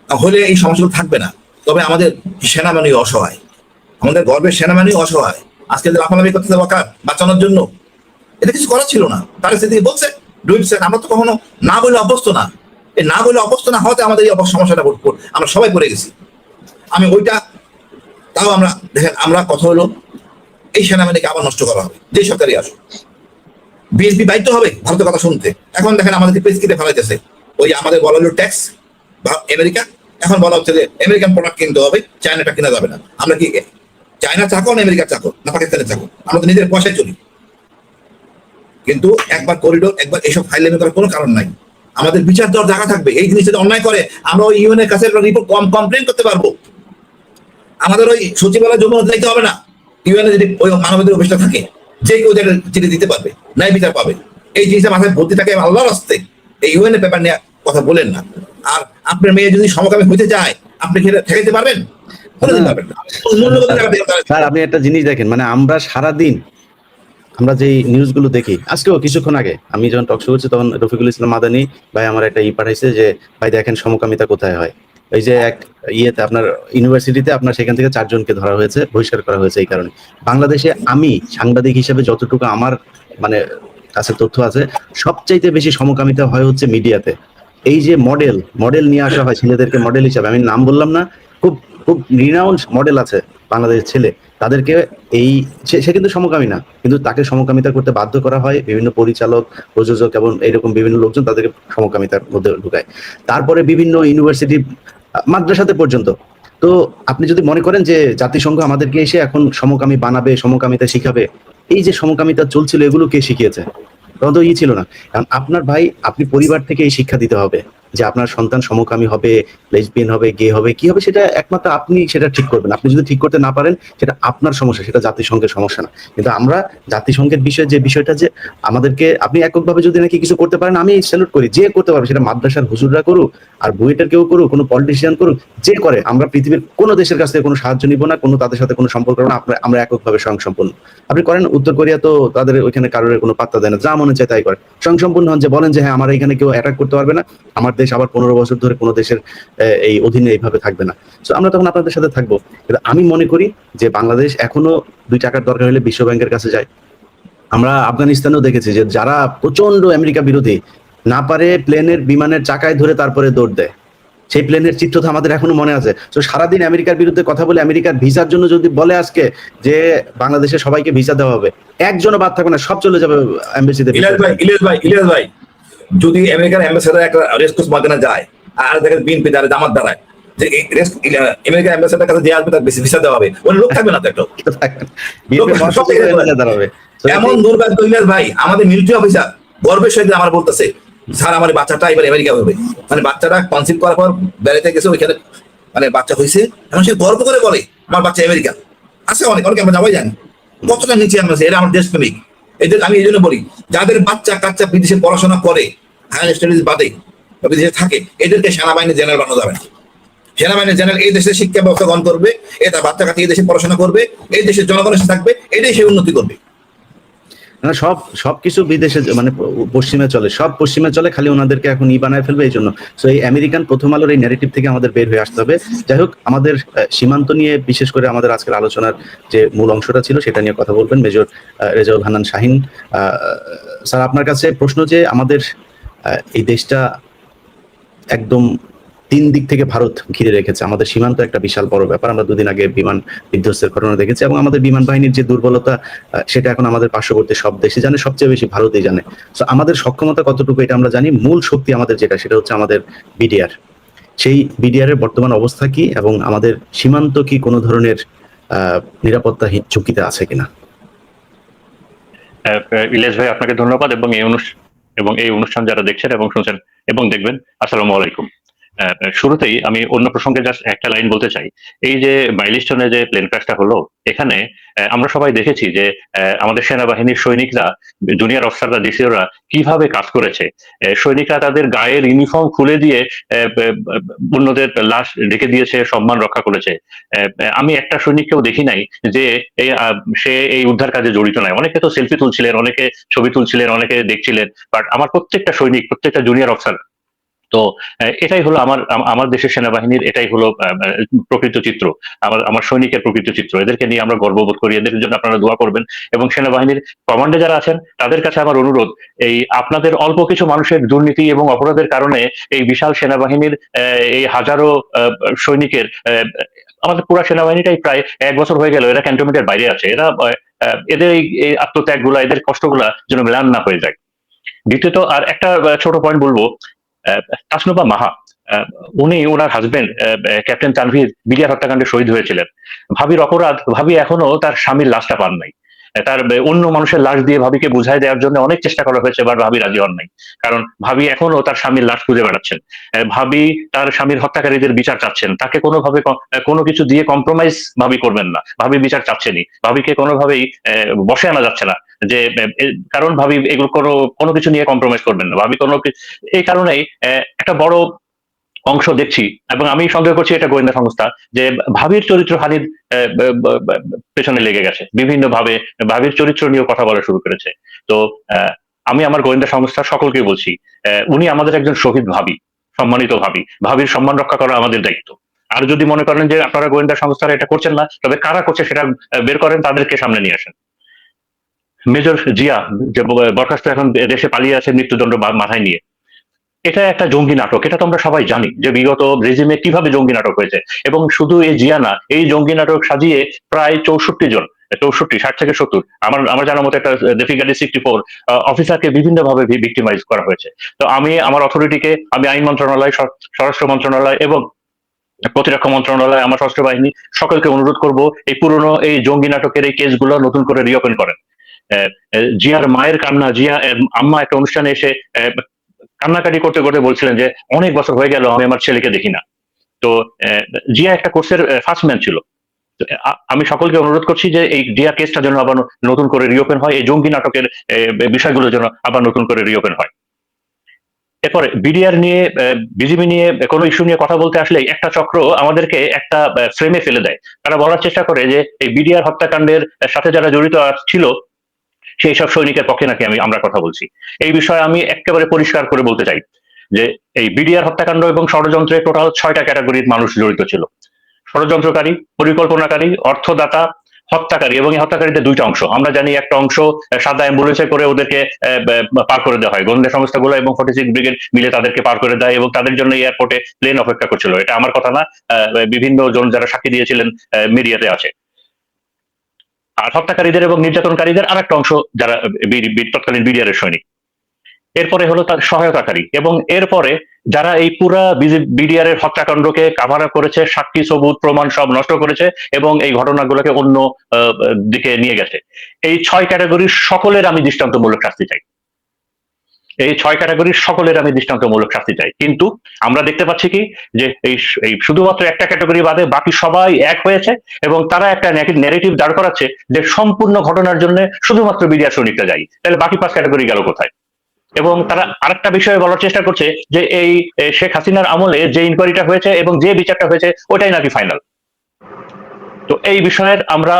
হলে এই সমস্যাগুলো থাকবে না। তবে আমাদের সেনাবাহিনী অসহায়, আমাদের গর্বের সেনাবাহিনী অসহায়। আজকে যে লাফালাফি করতেছে বাঁচানোর জন্য, এটা কিছু করা ছিল না। তার সেদিকে বলছে ডুইটসেন, আমরা তো কখনো না বলে অভ্যস্ত না। এই না বলে অভ্যস্ত না হওয়াতে আমাদের এই সমস্যাটা আমরা সবাই পড়ে গেছি। আমি ওইটা, তাও আমরা দেখেন, আমরা কথা হলো এই সেনাবাহিনীকে আবার নষ্ট করা হবে, যে সরকারই আসুক। বিএসপি বাধ্য হবে ভারতের কথা শুনতে। এখন দেখেন আমাদেরকে প্রেস কিনে ফেলাইতেছে। ওই আমাদের বলা হলো ট্যাক্স আমেরিকা, এখন বলা হচ্ছে যে আমেরিকান প্রোডাক্ট কিনতে হবে, চায়নাটা কেনা যাবে না। আমরা কি চায়না চাকর না আমেরিকার চাকর না পাকিস্তানের চাকর, আমরা তো নিজের পয়সায় চলি। কিন্তু একবার করিডোর, একবার এইসব ফাইলের করার কোনো কারণ নাই। আমাদের বিচার দেওয়ার জায়গা থাকবে। এই জিনিস যদি অন্যায় করে আমরা ওই ইউএন এর কাছে রিপোর্ট কমপ্লেন করতে পারবো। আমাদের ওই সচিবালয় জন্য যাইতে হবে না। ইউএন যদি ওই মানবাধিকার অফিসটা থাকে, যে কেউ চিঠি দিতে পারবে, ন্যায় বিচার পাবে। এই জিনিসটা মাথায় ভর্তি থাকে আল্লাহর রাস্তে। এই ইউএন এর পেপার নিয়ে কথা বলেন না। আর আপনার মেয়ে যদি সমকামী হইতে চায়, আপনি কি ঠেকাইতে পারবেন? কোনোদিন পারবেন না। স্যার আপনি একটা জিনিস দেখেন, মানে আমরা সারাদিন আমরা যে নিউজগুলো দেখি, আজকেও কিছুক্ষণ আগে আমি যখন টক শো করছি তখন রফিকুল ইসলাম মাদানী ভাই আমার একটা পাঠাইছে যে ভাই দেখেন সমকামিতা কোথায় হয়। এই যে এক ইয়েতে আপনার ইউনিভার্সিটিতে আপনার সেখান থেকে 4 জনকে ধরা হয়েছে, বহিষ্কার করা হয়েছে এই কারণে। বাংলাদেশে আমি সাংবাদিক হিসেবে যতটুকু আমার মানে কাছে তথ্য আছে, সবচাইতে বেশি সমকামিতা হয় হচ্ছে মিডিয়াতে। এই যে মডেল নিয়ে আসা হয় ছেলেদেরকে মডেল হিসাবে, আমি নাম বললাম না, খুব খুব রিনাউন্ড মডেল আছে বাংলাদেশের ছেলে, তাদেরকে এই সে কিন্তু সমকামী না, কিন্তু তাকে সমকামিতা করতে বাধ্য করা হয় বিভিন্ন পরিচালক, প্রযোজক এবং এরকম বিভিন্ন লোকজন তাদেরকে সমকামিতার মধ্যে ঢুকায়। তারপরে বিভিন্ন ইউনিভার্সিটি, মাদ্রাসাতে পর্যন্ত। তো আপনি যদি মনে করেন যে জাতিসংঘ আমাদেরকে এসে এখন সমকামী বানাবে, সমকামিতা শিখাবে, এই যে সমকামিতা চলছিল এগুলো কে শিখিয়েছে? তখন তো ছিল না। কারণ আপনার ভাই, আপনি পরিবার থেকে এই শিক্ষা দিতে হবে যে আপনার সন্তান সমকামী হবে, লেসবিয়ান হবে, গে হবে, কি হবে সেটা একমাত্র আপনি সেটা ঠিক করবেন। আপনি যদি ঠিক করতে না পারেন সেটা আপনার সমস্যা, সেটা জাতিসংঘের সমস্যা না। কিন্তু আমরা জাতিসংঘের বিষয়ে যে বিষয়টা যে আমাদেরকে, আপনি এককভাবে যদি নাকি কিছু করতে পারেন, আমি স্যালুট করি, যে করতে পারবে, সেটা মাদ্রাসার হুজুররা করুক আর বুয়েটের কেউ করুক, কোনো পলিটিশিয়ান করুক, যে করে। আমরা পৃথিবীর কোনো দেশের কাছ থেকে কোনো সাহায্য নিব না, কোনো তাদের সাথে কোনো সম্পর্ক না, আমরা এককভাবে স্বয়ংসম্পূর্ণ। আপনি করেন, উত্তর কোরিয়া তো তাদের ওইখানে কারোর কোনো পাত্তা দেয় না, যা মনে চায় তাই করে, স্বয়ংসম্পূর্ণ হন, যে বলেন যে হ্যাঁ আমার এখানে কেউ অ্যাটাক করতে পারবে না, আমার দেশ আবার 15 বছর ধরে কোনো দেশের এই অধীনে এইভাবে থাকবে না। তো আমরা তখন আপনাদের সাথে থাকবো। কিন্তু আমি মনে করি যে বাংলাদেশ এখনো 2 টাকার দরকার হলে বিশ্ব ব্যাংকের কাছে যায়। আমরা আফগানিস্তানেও দেখেছি যে যারা প্রচন্ড আমেরিকা বিরোধী, না পারে প্লেনের বিমানের চাকায় ধরে তারপরে দৌড় দেয়। সেই প্লেনের চিত্র তো আমাদের এখনো মনে আছে। তো সারাদিন আমেরিকার বিরুদ্ধে কথা বলে, আমেরিকার ভিসার জন্য যদি বলে আজকে যে বাংলাদেশে সবাইকে ভিসা দেওয়া হবে, একজনও বাদ থাকবে না, সব চলে যাবে এমবাসিতে। ইলিয়াস ভাই যদি আমেরিকার অ্যাম্বাসেডার একটা রেসকোর্স ময়দানে যায় আর দেখেন বিএনপি দ্বারা জামাত দ্বারায় যে আমেরিকান অ্যাম্বাসেডার কাছে যে আসবে তার বেশি ভিসা দেওয়া হবে, ওই লোক থাকবে না তো একটা দাঁড়াবে। এমন দুর্ভাগ্য ইলিয়াস ভাই, আমাদের মিলিটারি অফিসার গর্বের সহিত আমার বলতেছে স্যার আমার বাচ্চাটা এবার আমেরিকা হবে, মানে বাচ্চাটা কনসিভ করার পর বেড়াতে গেছে ওইখানে, মানে বাচ্চা হয়েছে, এখন সে গর্ব করে বলে আমার বাচ্চা আমেরিকা আছে। অনেকে আমরা যাওয়াই জানি কতটা নিচে আমরা, এরা আমার দেশপ্রেমিক। এদের আমি এই জন্য বলি, যাদের বাচ্চা কাচ্চা বিদেশে পড়াশোনা করে, হায়ার স্টাডিজ বাদে বিদেশে থাকে, এদেরকে সেনাবাহিনী জেনারেল বানানো যাবে না। সেনাবাহিনী জেনারেল এই দেশের শিক্ষা ব্যবস্থা গ্রহণ করবে, এটা বাচ্চা কাচ্চা এই দেশে পড়াশোনা করবে, এই দেশের জনগণের সাথে থাকবে, এটাই সে উন্নতি করবে। সবকিছু বিদেশে মানে পশ্চিমে চলে, সব পশ্চিমে চলে, খালি ওনাদেরকে এখন বানায় ফেলবে এই জন্য। তো এই আমেরিকান প্রথম আলোর এই ন্যারেটিভ থেকে আমাদের বের হয়ে আসতে হবে। যাই হোক, আমাদের সীমান্ত নিয়ে বিশেষ করে আমাদের আজকের আলোচনার যে মূল অংশটা ছিল সেটা নিয়ে কথা বলবেন মেজর রেজাউল হান্নান শাহিন। স্যার আপনার কাছে প্রশ্ন, যে আমাদের এই দেশটা একদম 3 দিক থেকে ভারত ঘিরে রেখেছে, আমাদের সীমান্ত একটা বিশাল বড় ব্যাপার। আমরা 2 দিন আগে বিমান বিধ্বস্তের ঘটনা দেখেছি, এবং আমাদের বিমান বাহিনীর যে দুর্বলতা সেটা এখন আমাদের পার্শ্ববর্তী সব দেশে জানে, সবচেয়ে বেশি ভারতেই জানে। তো আমাদের সক্ষমতা কতটুকু এটা আমরা জানি। মূল শক্তি আমাদের যেটা, সেটা হচ্ছে আমাদের বিডিআর। সেই বিডিআর এর বর্তমান অবস্থা কি, এবং আমাদের সীমান্ত কি কোনো ধরনের নিরাপত্তা ঝুঁকিতে আছে কিনা? ইলিয়াস ভাই আপনাকে ধন্যবাদ, এবং এই অনুষ্ঠান যারা দেখছেন এবং শুনছেন এবং দেখবেন, আসসালামু আলাইকুম। শুরুতেই আমি অন্য প্রসঙ্গে জাস্ট একটা লাইন বলতে চাই। এই যে মাইলস্টোনে যে প্লেন ক্র্যাশটা হলো, এখানে আমরা সবাই দেখেছি যে আমাদের সেনাবাহিনীর সৈনিকরা, জুনিয়র অফিসাররা, ডিসিওরা কিভাবে কাজ করেছে। সৈনিকরা তাদের গায়ের ইউনিফর্ম খুলে দিয়ে অন্যদের লাশ ঢেকে দিয়েছে, সম্মান রক্ষা করেছে। আমি একটা সৈনিককেও দেখি নাই যে সে এই উদ্ধার কাজে জড়িত নাই। অনেকে তো সেলফি তুলছিলেন, অনেকে ছবি তুলছিলেন, অনেকে দেখছিলেন, বাট আমার প্রত্যেকটা সৈনিক, প্রত্যেকটা জুনিয়র অফিসার। তো এটাই হলো আমার দেশের সেনাবাহিনীর, এটাই হলো প্রকৃত চিত্র, আমার সৈনিকের প্রকৃত চিত্র। এদেরকে নিয়ে আমরা গর্ববোধ করি, এদের জন্য আপনারা দোয়া করবেন। এবং সেনাবাহিনীর কমান্ডে যারা আছেন তাদের কাছে আমার অনুরোধ, এই আপনাদের অল্প কিছু মানুষের দুর্নীতি এবং অপরাধের কারণে এই বিশাল সেনাবাহিনীর এই হাজারো সৈনিকের, আমাদের পুরো সেনাবাহিনীটাই প্রায় 1 বছর হয়ে গেল এরা ক্যান্টনমেন্টের বাইরে আছে। এরা এদের এই আত্মত্যাগগুলা, এদের কষ্টগুলা যেন ম্লান না হয়ে যায়। দ্বিতীয়ত আর একটা ছোট পয়েন্ট বলবো, তাসনুবা মাহা আহ, উনি ওনার হাজবেন্ড ক্যাপ্টেন তানভীর বিডিআর হত্যাকাণ্ডে শহীদ হয়েছিলেন। ভাবির অপরাধ, ভাবি এখনো তার স্বামীর লাশটা পান নাই। তার অন্য মানুষের লাশ দিয়ে ভাবিকে বুঝাই দেওয়ার জন্য অনেক চেষ্টা করা হয়েছে, এবার ভাবি রাজি হন নাই। কারণ ভাবি এখনো তার স্বামীর লাশ খুঁজে বেড়াচ্ছেন। ভাবি তার স্বামীর হত্যাকারীদের বিচার চাচ্ছেন, তাকে কোনোভাবে কোনো কিছু দিয়ে কম্প্রোমাইজ ভাবি করবেন না, ভাবি বিচার চাচ্ছেনই, ভাবিকে কোনোভাবেই বসে আনা যাচ্ছে না। যে কারণ ভাবি এগুলো কোনো কোনো কিছু নিয়ে কম্প্রোমাইজ করবেন না, ভাবি এই কারণেই একটা বড় অংশ দেখছি, এবং আমি সন্দেহ করছি এটা গোয়েন্দা সংস্থা, যে ভাবির চরিত্র হানির পেছনে লেগে গেছে বিভিন্ন ভাবে, ভাবির চরিত্র নিয়ে কথা বলা শুরু করেছে। তো আমি আমার গোয়েন্দা সংস্থার সকলকে বলছি, উনি আমাদের একজন শহীদ ভাবি, সম্মানিত ভাবি, ভাবির সম্মান রক্ষা করা আমাদের দায়িত্ব। আর যদি মনে করেন যে আপনারা গোয়েন্দা সংস্থারা এটা করছেন না, তবে কারা করছে সেটা বের করেন, তাদেরকে সামনে নিয়ে আসেন। মেজর জিয়া যে বরখাস্ত এখন দেশে পালিয়ে আছে মৃত্যুদণ্ড মাথায় নিয়ে, এটা একটা জঙ্গি নাটক, এটা তো আমরা সবাই জানি যে বিগত রেজিমে কিভাবে জঙ্গি নাটক হয়েছে। এবং শুধু এই জিয়া না, এই জঙ্গি নাটক সাজিয়ে প্রায় 64 জন, 64, 60 থেকে 70, আমার জানার মতো একটা ডেফিকালি 64 অফিসারকে বিভিন্ন ভাবে ভিক্টিমাইজ করা হয়েছে। তো আমি আমার অথরিটিকে, আমি আইন মন্ত্রণালয়, স্বরাষ্ট্র মন্ত্রণালয় এবং প্রতিরক্ষা মন্ত্রণালয়, আমার সশস্ত্র বাহিনী সকলকে অনুরোধ করব, এই পুরনো এই জঙ্গি নাটকের এই কেসগুলো নতুন করে রিওপেন করেন। জিয়ার মায়ের কান্না, জিয়া আম্মা একটা অনুষ্ঠানে এসে কান্নাকাটি করতে করতে বলছিলেন যে অনেক বছর হয়ে গেল আমি আমার ছেলেকে দেখি না। তো জিয়া একটা কোর্সের ফার্স্ট ম্যান ছিল। আমি সকলকে অনুরোধ করছি যে এই জিয়া কেসটা যেন আবার নতুন করে রিওপেন হয়, এই জঙ্গি নাটকের বিষয়গুলো যেন আবার নতুন করে রিওপেন হয়। এরপরে বিডিআর নিয়ে, বিজিবি নিয়ে কোনো ইস্যু নিয়ে কথা বলতে আসলে একটা চক্র আমাদেরকে একটা ফ্রেমে ফেলে দেয়। তারা বলার চেষ্টা করে যে এই বিডিআর হত্যাকাণ্ডের সাথে যারা জড়িত ছিল সেই সব সৈনিকের পক্ষে নাকি আমরা কথা বলছি। এই বিষয়ে আমি একেবারে পরিষ্কার করে বলতে চাই যে এই বিডিআর হত্যাকাণ্ড এবং ষড়যন্ত্রে টোটাল 6টা ক্যাটাগরির মানুষ জড়িত ছিল: ষড়যন্ত্রকারী, পরিকল্পনাকারী, অর্থদাতা, হত্যাকারী। এবং এই হত্যাকারীদের দুইটা অংশ আমরা জানি। একটা অংশ সাদা অ্যাম্বুলেন্সে করে ওদেরকে পার করে দেওয়া হয়, গোয়েন্দা সংস্থাগুলো এবং 46 ব্রিগেড মিলে তাদেরকে পার করে দেয়, এবং তাদের জন্য এয়ারপোর্টে প্লেন অপেক্ষা করছিল। এটা আমার কথা না, বিভিন্ন জন যারা সাক্ষী দিয়েছিলেন মিডিয়াতে আছে। আর হত্যাকারীদের এবং নির্যাতনকারীদের আর একটা অংশ যারা তৎকালীন বিডিআর এর সৈনিক। এরপরে হলো তার সহায়তাকারী, এবং এরপরে যারা এই পুরা বিডিআর এর হত্যাকাণ্ডকে কাভার আপ করেছে, সাক্ষী সবুত প্রমাণ সব নষ্ট করেছে এবং এই ঘটনাগুলোকে অন্য দিকে নিয়ে গেছে। এই 6 ক্যাটাগরির সকলের আমি দৃষ্টান্তমূলক শাস্তি চাই। এই 6 ক্যাটাগরির সকলের আমি দৃষ্টান্তমূলক শাস্তি চাই। কিন্তু আমরা দেখতে পাচ্ছি কি যে এই শুধুমাত্র একটা ক্যাটাগরি বাদে বাকি সবাই এক হয়েছে, এবং তারা একটা ন্যারেটিভ দাঁড় করাচ্ছে যে সম্পূর্ণ ঘটনার জন্য শুধুমাত্র বিডিআর সৈনিকরা দায়ী। তাহলে বাকি 5 ক্যাটাগরি গেল কোথায়? এবং তারা আরেকটা বিষয়ে বলার চেষ্টা করছে যে এই শেখ হাসিনার আমলে যে ইনকোয়ারিটা হয়েছে এবং যে বিচারটা হয়েছে ওটাই নাকি ফাইনাল। তো এই বিষয়ের আমরা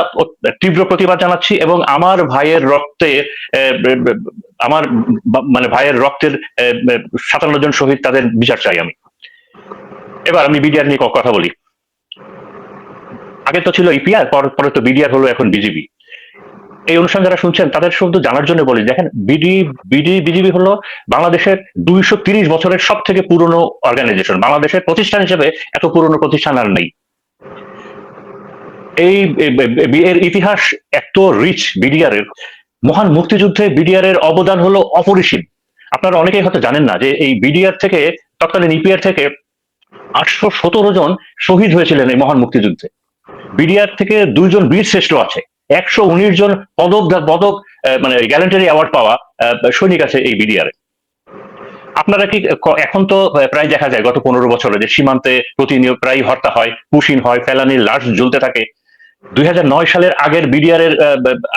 তীব্র প্রতিবাদ জানাচ্ছি, এবং আমার ভাইয়ের রক্তে, আমার মানে ভাইয়ের রক্তের 57 জন শহীদ, তাদের বিচার চাই আমি। এবার আমি বিডিআর নিয়ে কথা বলি। আগে তো ছিল ইপিআর, পরে তো বিডিআর হলো, এখন বিজিবি। এই অনুষ্ঠান যারা শুনছেন তাদের শুধু জানার জন্য বলি, দেখেন বিজিবি হলো বাংলাদেশের 230 বছরের সব থেকে পুরনো অর্গানাইজেশন। বাংলাদেশের প্রতিষ্ঠান হিসেবে এত পুরনো প্রতিষ্ঠান আর নেই। এর ইতিহাস এত রিচ বিডিআর এর। মহান মুক্তিযুদ্ধে বিডিআর এর অবদান হলো অপরিসীম। আপনারা অনেকেই হয়তো জানেন না যে এই বিডিআর থেকে, তৎকালীন ইপিআর থেকে 817 জন শহীদ হয়েছিলেন এই মহান মুক্তিযুদ্ধে। বিডিআর থেকে 2 জন বীর শ্রেষ্ঠ আছে, 119 জন পদক মানে গ্যালেন্টারি অ্যাওয়ার্ড পাওয়া সৈনিক আছে এই বিডিআর। আপনারা কি এখন তো প্রায় দেখা যায় গত 15 বছরে যে সীমান্তে প্রতিনিয়ত প্রায় হত্যা হয়, পুশিন হয়, ফেলানির লাশ ঝুলতে থাকে। 2009 সালের আগের বিডিআর এর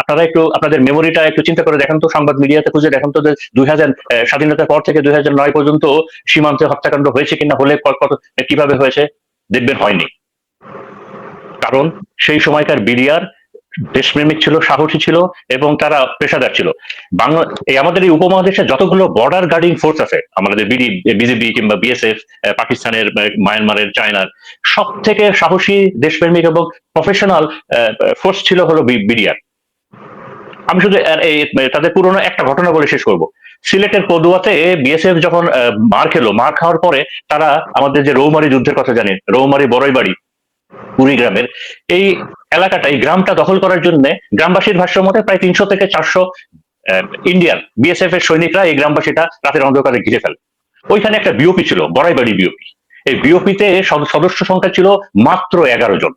আপনারা একটু আপনাদের মেমোরিটা একটু চিন্তা করে দেখেন তো, সংবাদ মিডিয়াতে খুঁজে দেখেন তো, 2000 স্বাধীনতার পর থেকে 2009 পর্যন্ত সীমান্তে হত্যাকাণ্ড হয়েছে কিনা, হলে কত কিভাবে হয়েছে, দেখবেন হয়নি। কারণ সেই সময়কার বিডিআর দেশপ্রেমিক ছিল, সাহসী ছিল, এবং তারা পেশাদার ছিল। আমাদের এই উপমহাদেশে যতগুলো বর্ডার গার্ডিং ফোর্স আছে, আমাদের বিজিবি কিংবা বিএসএফ, পাকিস্তানের, মায়ানমারের, চায়নার, সব থেকে সাহসী, দেশপ্রেমিক এবং প্রফেশনাল ফোর্স ছিল হলো বিডিআর। আমি শুধু তাদের পুরনো একটা ঘটনা বলে শেষ করব। সিলেটের পদুয়াতে বিএসএফ যখন মার খাওয়ার পরে তারা আমাদের যে রৌমারী যুদ্ধের কথা জানেন, রৌমারী বড়ইবাড়ি কুড়িগ্রামের এই এলাকাটা, এই গ্রামটা দখল করার জন্য গ্রামবাসীর ভাষ্য মতে প্রায় 300 থেকে 400 ইন্ডিয়ান বিএসএফ এর সৈনিকরা এই গ্রামবাসীটা রাতের অন্ধকারে ঘিরে ফেলে। ওইখানে একটা বিওপি ছিল, বড়াইবাড়ি বিওপি। এই বিওপিতে সদস্য সংখ্যা ছিল মাত্র 11 জন।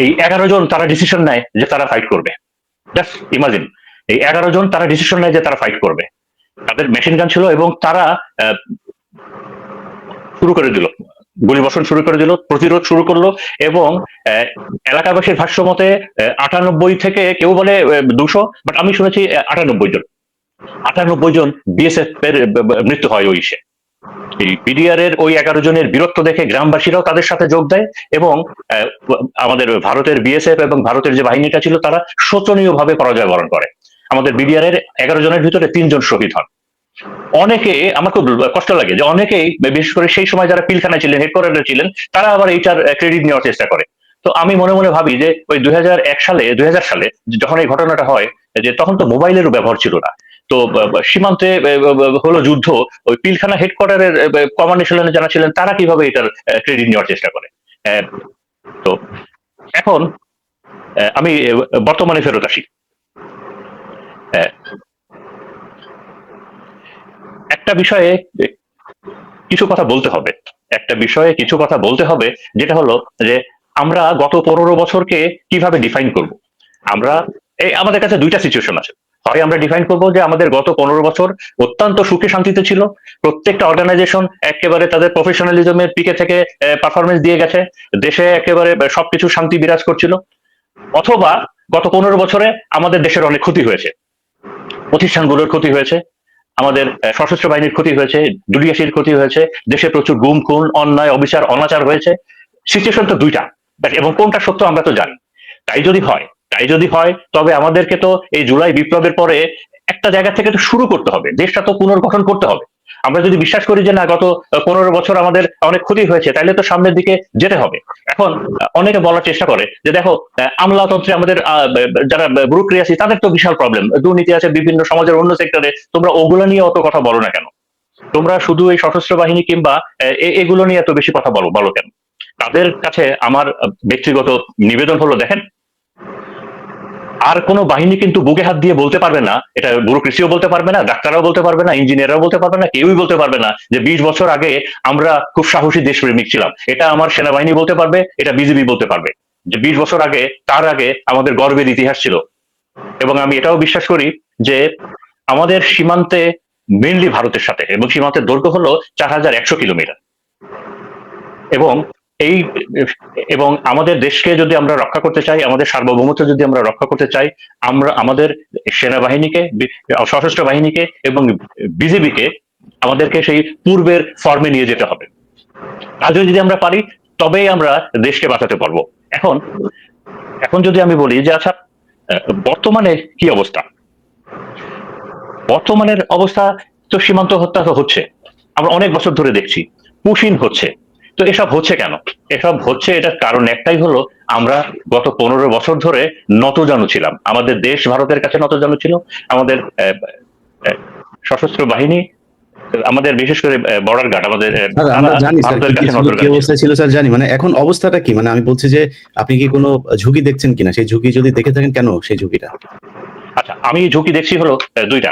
এই 11 জন তারা ডিসিশন নেয় যে তারা ফাইট করবে। জাস্ট ইমাজিন, এই 11 জন তারা ডিসিশন নেয় যে তারা ফাইট করবে। তাদের মেশিন গান ছিল এবং তারা শুরু করে দিল, গুলিবর্ষণ শুরু করে দিল, প্রতিরোধ শুরু করলো। এবং এলাকাবাসীর ভাষ্য মতে 98 থেকে, কেউ বলে 200, বাট আমি শুনেছি 98 জন বিএসএফ এর মৃত্যু হয় ওই ইসে। এই বিডিআর এর ওই 11 জনের বীরত্ব দেখে গ্রামবাসীরাও তাদের সাথে যোগ দেয় এবং আমাদের ভারতের বিএসএফ এবং ভারতের যে বাহিনীটা ছিল তারা শোচনীয়ভাবে পরাজয় বরণ করে। আমাদের বিডিআর এর 11 জনের ভিতরে 3 জন শহীদ হন। অনেকে, আমার খুব কষ্ট লাগে যে অনেকেই, বিশেষ করে সেই সময় যারা পিলখানায় ছিলেন, হেডকোয়ার্টারে ছিলেন, তারা আবার এইটার ক্রেডিট নেওয়ার চেষ্টা করে। তো আমি মনে মনে ভাবি যে ওই 2000 সালে যখন এই ঘটনাটা হয়, যে তখন তো মোবাইলেরও ব্যবহার ছিল না। তো সীমান্তে হলো যুদ্ধ, ওই পিলখানা হেডকোয়ার্টারের কমান্ডেশনে যারা ছিলেন তারা কিভাবে এটার ক্রেডিট নেওয়ার চেষ্টা করে। তো এখন আমি বর্তমানে ফেরত আসি। একটা বিষয়ে কিছু কথা বলতে হবে, যেটা হলো যে আমরা গত 15 বছরকে কিভাবে ডিফাইন করব। আমাদের কাছে দুইটা সিচুয়েশন আছে। হয় আমরা ডিফাইন করবো যে আমাদের গত 15 বছর অত্যন্ত সুখে শান্তিতে ছিল, প্রত্যেকটা অর্গানাইজেশন একেবারে তাদের প্রফেশনালিজমের পিকে থেকে পারফরমেন্স দিয়ে গেছে, দেশে একেবারে সবকিছু শান্তি বিরাজ করছিল। অথবা গত 15 বছরে আমাদের দেশের অনেক ক্ষতি হয়েছে, প্রতিষ্ঠানগুলোর ক্ষতি হয়েছে, আমাদের সশস্ত্র বাহিনীর ক্ষতি হয়েছে, জুডিশিয়ারির ক্ষতি হয়েছে, দেশে প্রচুর গুম খুন, অন্যায়, অবিচার, অনাচার হয়েছে। সিচুয়েশন তো দুইটা, এবং কোনটা সত্য আমরা তো জানি। তাই যদি হয় তবে আমাদেরকে তো এই জুলাই বিপ্লবের পরে একটা জায়গা থেকে তো শুরু করতে হবে, দেশটা তো পুনর্গঠন করতে হবে। আমরা যদি বিশ্বাস করি যে না, গত 15 বছর আমাদের অনেক ক্ষতি হয়েছে, তাইলে তো সামনের দিকে যেতে হবে। এখন অনেকে বলার চেষ্টা করে যে দেখো, আমলাতন্ত্রে আমাদের যারা ব্যুরোক্রেসি, তাদের তো বিশাল প্রবলেম, দুর্নীতি আছে বিভিন্ন সমাজের অন্য সেক্টরে, তোমরা ওগুলো নিয়ে অত কথা বলো না কেন? তোমরা শুধু এই সশস্ত্র বাহিনী কিংবা এগুলো নিয়ে এত বেশি কথা বলো কেন? তাদের কাছে আমার ব্যক্তিগত নিবেদন হলো, দেখেন, আর কোনো বাহিনী কিন্তু বুকে হাত দিয়ে বলতে পারবে না, এটা ব্যুরোক্রেসিও বলতে পারবে না, ডাক্তাররাও বলতে পারবে না, ইঞ্জিনিয়াররাও বলতে পারবে না, কেউই বলতে পারবে না যে 20 বছর আগে আমরা খুব সাহসী দেশপ্রেমিক ছিলাম। এটা আমার সেনাবাহিনী বলতে পারবে, এটা বিজিবি বলতে পারবে যে 20 বছর আগে, তার আগে আমাদের গর্বের ইতিহাস ছিল। এবং আমি এটাও বিশ্বাস করি যে আমাদের সীমান্তে, মেইনলি ভারতের সাথে, এবং সীমান্তের দৈর্ঘ্য হলো 4100 কিলোমিটার, এবং আমাদের দেশকে যদি আমরা রক্ষা করতে চাই, আমাদের সার্বভৌমত্ব যদি আমরা রক্ষা করতে চাই, আমাদের সেনাবাহিনীকে, সশস্ত্র বাহিনীকে এবং বিজিবিকে আমাদেরকে সেই পূর্বের ফর্মে নিয়ে যেতে হবে। আর যদি আমরা পারি, তবেই আমরা দেশকে বাঁচাতে পারবো। এখন যদি আমি বলি যে আচ্ছা, বর্তমানে কি অবস্থা? বর্তমানের অবস্থা তো সীমান্ত হত্যা হচ্ছে, আমরা অনেক বছর ধরে দেখছি, পুশিন হচ্ছে। তো এসব হচ্ছে কেন? এসব হচ্ছে, এটার কারণ একটাই হলো, আমরা গত 15 বছর ধরে নতজানু ছিলাম। আমাদের দেশ ভারতের কাছে নতজানু ছিল, আমাদের সশস্ত্র বাহিনী, আমাদের বিশেষ করে বর্ডার গার্ড, আমাদের ভারতের কাছে নতজানু কি অবস্থা ছিল স্যার জানি। মানে এখন অবস্থাটা কি? মানে আমি বলছি যে আপনি কি কোনো ঝুঁকি দেখছেন কিনা, সেই ঝুঁকি যদি দেখে থাকেন, কেন সেই ঝুঁকিটা? আচ্ছা, আমি ঝুঁকি দেখছি হলো দুইটা।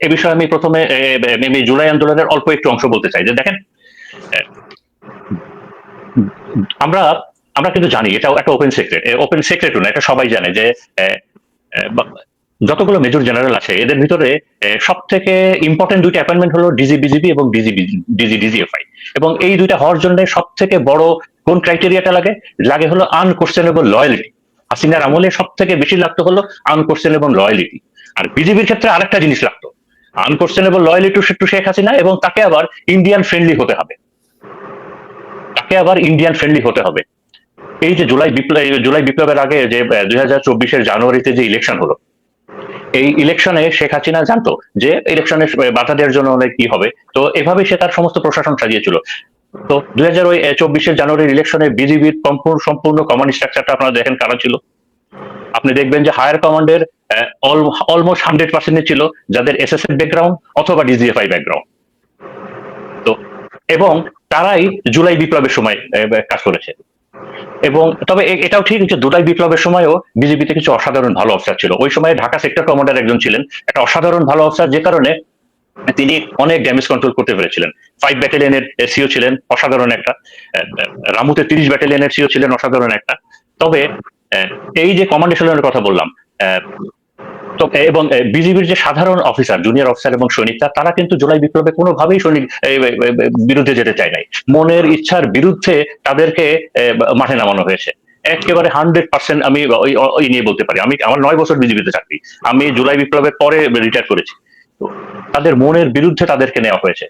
এ বিষয়ে আমি প্রথমে জুলাই আন্দোলনের অল্প একটু অংশ বলতে চাই। যে দেখেন, আমরা কিন্তু জানি, এটাও একটা ওপেন সিক্রেট না, এটা সবাই জানে যে যতগুলো মেজর জেনারেল আছে, এদের ভিতরে সব থেকে ইম্পর্টেন্ট দুইটা অ্যাপয়েন্টমেন্ট হলো ডিজি বিজিবি এবং ডিজিএফআই। এবং এই দুইটা হওয়ার জন্য সব থেকে বড় কোন ক্রাইটেরিয়াটা লাগে হলো আনকোশ্চেনেবল লয়ালিটি। হাসিনার আমলে সব থেকে বেশি লাগতো হলো আনকোশ্চেনেবল লয়ালিটি। আর বিজিবির ক্ষেত্রে আরেকটা জিনিস লাগতো, আনকোশ্চেনেবল লয়ালিটি টু শেখ হাসিনা, এবং তাকে আবার ইন্ডিয়ান ফ্রেন্ডলি হতে হবে। এই যে জুলাই বিপ্লবের আগে যে 2024-এর জানুয়ারিতে যে ইলেকশন হলো, এই ইলেকশনে শেখ হাসিনা জানতো যে ইলেকশনে বাধা দেওয়ার জন্য অনেক কি হবে, তো এভাবেই সে তার সমস্ত প্রশাসন সাজিয়েছিল। তো 2024-এর জানুয়ারির ইলেকশনে বিজিবির সম্পূর্ণ কমান্ড স্ট্রাকচারটা আপনারা দেখেন কারা ছিল। আপনি দেখবেন যে হায়ার কমান্ডের অলমোস্ট 100% ছিল যাদের এসএসএফ ব্যাকগ্রাউন্ড অথবা ডিজিএফআই ব্যাকগ্রাউন্ড। তো এবং তারাই জুলাই বিপ্লবের সময় কাজ করেছে। এবং তবে এটাও ঠিক যে জুলাই বিপ্লবের সময়ও বিজেপিতে কিছু অসাধারণ ভালো অফিসার ছিল। ওই সময় ঢাকা সেক্টর কমান্ডার একজন ছিলেন, একটা অসাধারণ ভালো অফিসার, যে কারণে তিনি অনেক ড্যামেজ কন্ট্রোল করতে পেরেছিলেন। 5 ব্যাটালিয়নের সিও ছিলেন, অসাধারণ একটা। রামুতে 30 ব্যাটালিয়নের সিও ছিলেন, অসাধারণ একটা। তবে এই যে কমান্ড এশালনের কথা বললাম, তো এবং বিজিবির যে সাধারণ অফিসার, জুনিয়র অফিসার এবং সৈনিকরা, তারা কিন্তু জুলাই বিপ্লবে কোনোভাবেই সৈনিক বিরুদ্ধে যেতে চায় নাই। মনের ইচ্ছার বিরুদ্ধে তাদেরকে মাঠে নামানো হয়েছে। একেবারে 100% আমি ওই নিয়ে বলতে পারি। আমার 9 বছর বিজিবিতে চাকরি, আমি জুলাই বিপ্লবের পরে রিটায়ার করেছি। তো তাদের মনের বিরুদ্ধে তাদেরকে নেওয়া হয়েছে।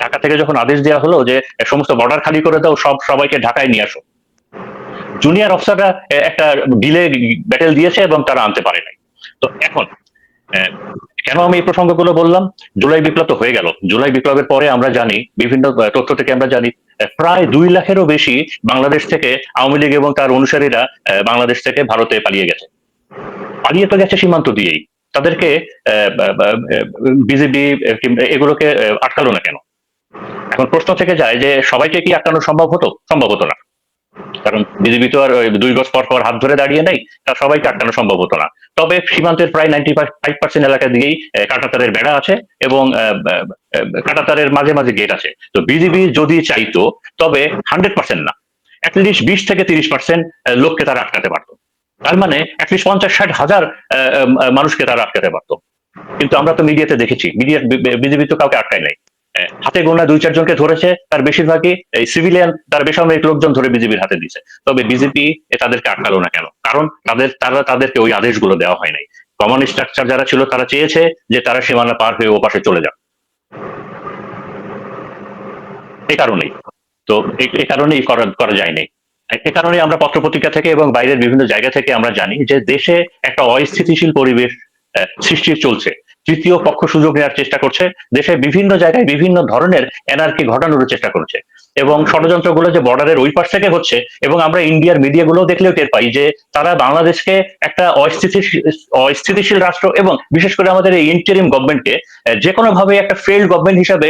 ঢাকা থেকে যখন আদেশ দেওয়া হলো যে সমস্ত বর্ডার খালি করে দাও, সবাইকে ঢাকায় নিয়ে আসো, জুনিয়র অফিসাররা একটা ডিলে ব্যাটেল দিয়েছে এবং তারা আনতে পারে নাই। তো এখন কেন আমি এই প্রসঙ্গগুলো বললাম? জুলাই বিপ্লব তো হয়ে গেল। জুলাই বিপ্লবের পরে আমরা জানি, বিভিন্ন তথ্য থেকে আমরা জানি, প্রায় 2 লাখেরও বেশি বাংলাদেশ থেকে আওয়ামী লীগ এবং তার অনুসারীরা বাংলাদেশ থেকে ভারতে পালিয়ে গেছে। পালিয়ে তো গেছে সীমান্ত দিয়েই। তাদেরকে বিজেপি এগুলোকে আটকালো না কেন? এখন প্রশ্ন থেকে যায় যে সবাইকে কি আটকানো সম্ভব হতো? সম্ভব হতো না, কারণ বিজেপি তো আর 2 গজ পর পর হাত ধরে দাঁড়িয়ে নেই, তা সবাইকে আটকানো সম্ভব হতো না। তবে সীমান্তের প্রায় 95% এলাকা দিয়েই কাঁটাতারের বেড়া আছে এবং কাঁটাতারের মাঝে মাঝে গেট আছে। তো বিজেপি যদি চাইতো, তবে 100% না, অ্যাটলিস্ট 20 থেকে 30% লোককে তারা আটকাতে পারতো। তার মানে অ্যাটলিস্ট 50-60 হাজার মানুষকে তারা আটকাতে পারতো। কিন্তু আমরা তো মিডিয়াতে দেখেছি, বিজেপি তো কাউকে আটকায় নাই। হাতে গোনা 2-4 জনকে ধরেছে, তার বেশিরভাগই এই সিভিলিয়ান, তার বেসামরিক লোকজন ধরে বিজেপির হাতে দিয়েছে। তবে বিজেপি তাদেরকে আটকালো না কেন? কারণ তাদেরকে ওই আদেশগুলো দেওয়া হয় নাই। কমান্ড স্ট্রাকচার যারা ছিল, তারা চেয়েছে যে তারা সীমানা পার হয়ে ও পাশে চলে যাক। এই কারণেই তো এই কারণেই করা যায়নি। এ কারণে আমরা পত্রপত্রিকা থেকে এবং বাইরের বিভিন্ন জায়গা থেকে আমরা জানি যে দেশে একটা অস্থিতিশীল পরিবেশ সৃষ্টি চলছে। তৃতীয় পক্ষ সুযোগ নেওয়ার চেষ্টা করছে, দেশে বিভিন্ন জায়গায় বিভিন্ন ধরনের এনার্কি ঘটানোর চেষ্টা করছে, এবং ষড়যন্ত্রগুলো যে বর্ডারের ওই পাশ থেকে হচ্ছে, এবং আমরা ইন্ডিয়ার মিডিয়াগুলো দেখলেও টের পাই যে তারা বাংলাদেশকে একটা অস্থিতিশীল রাষ্ট্র এবং বিশেষ করে আমাদের এই ইন্টারিম গভর্নমেন্টকে যে কোনো ভাবে একটা ফেইল্ড গভর্নমেন্ট হিসাবে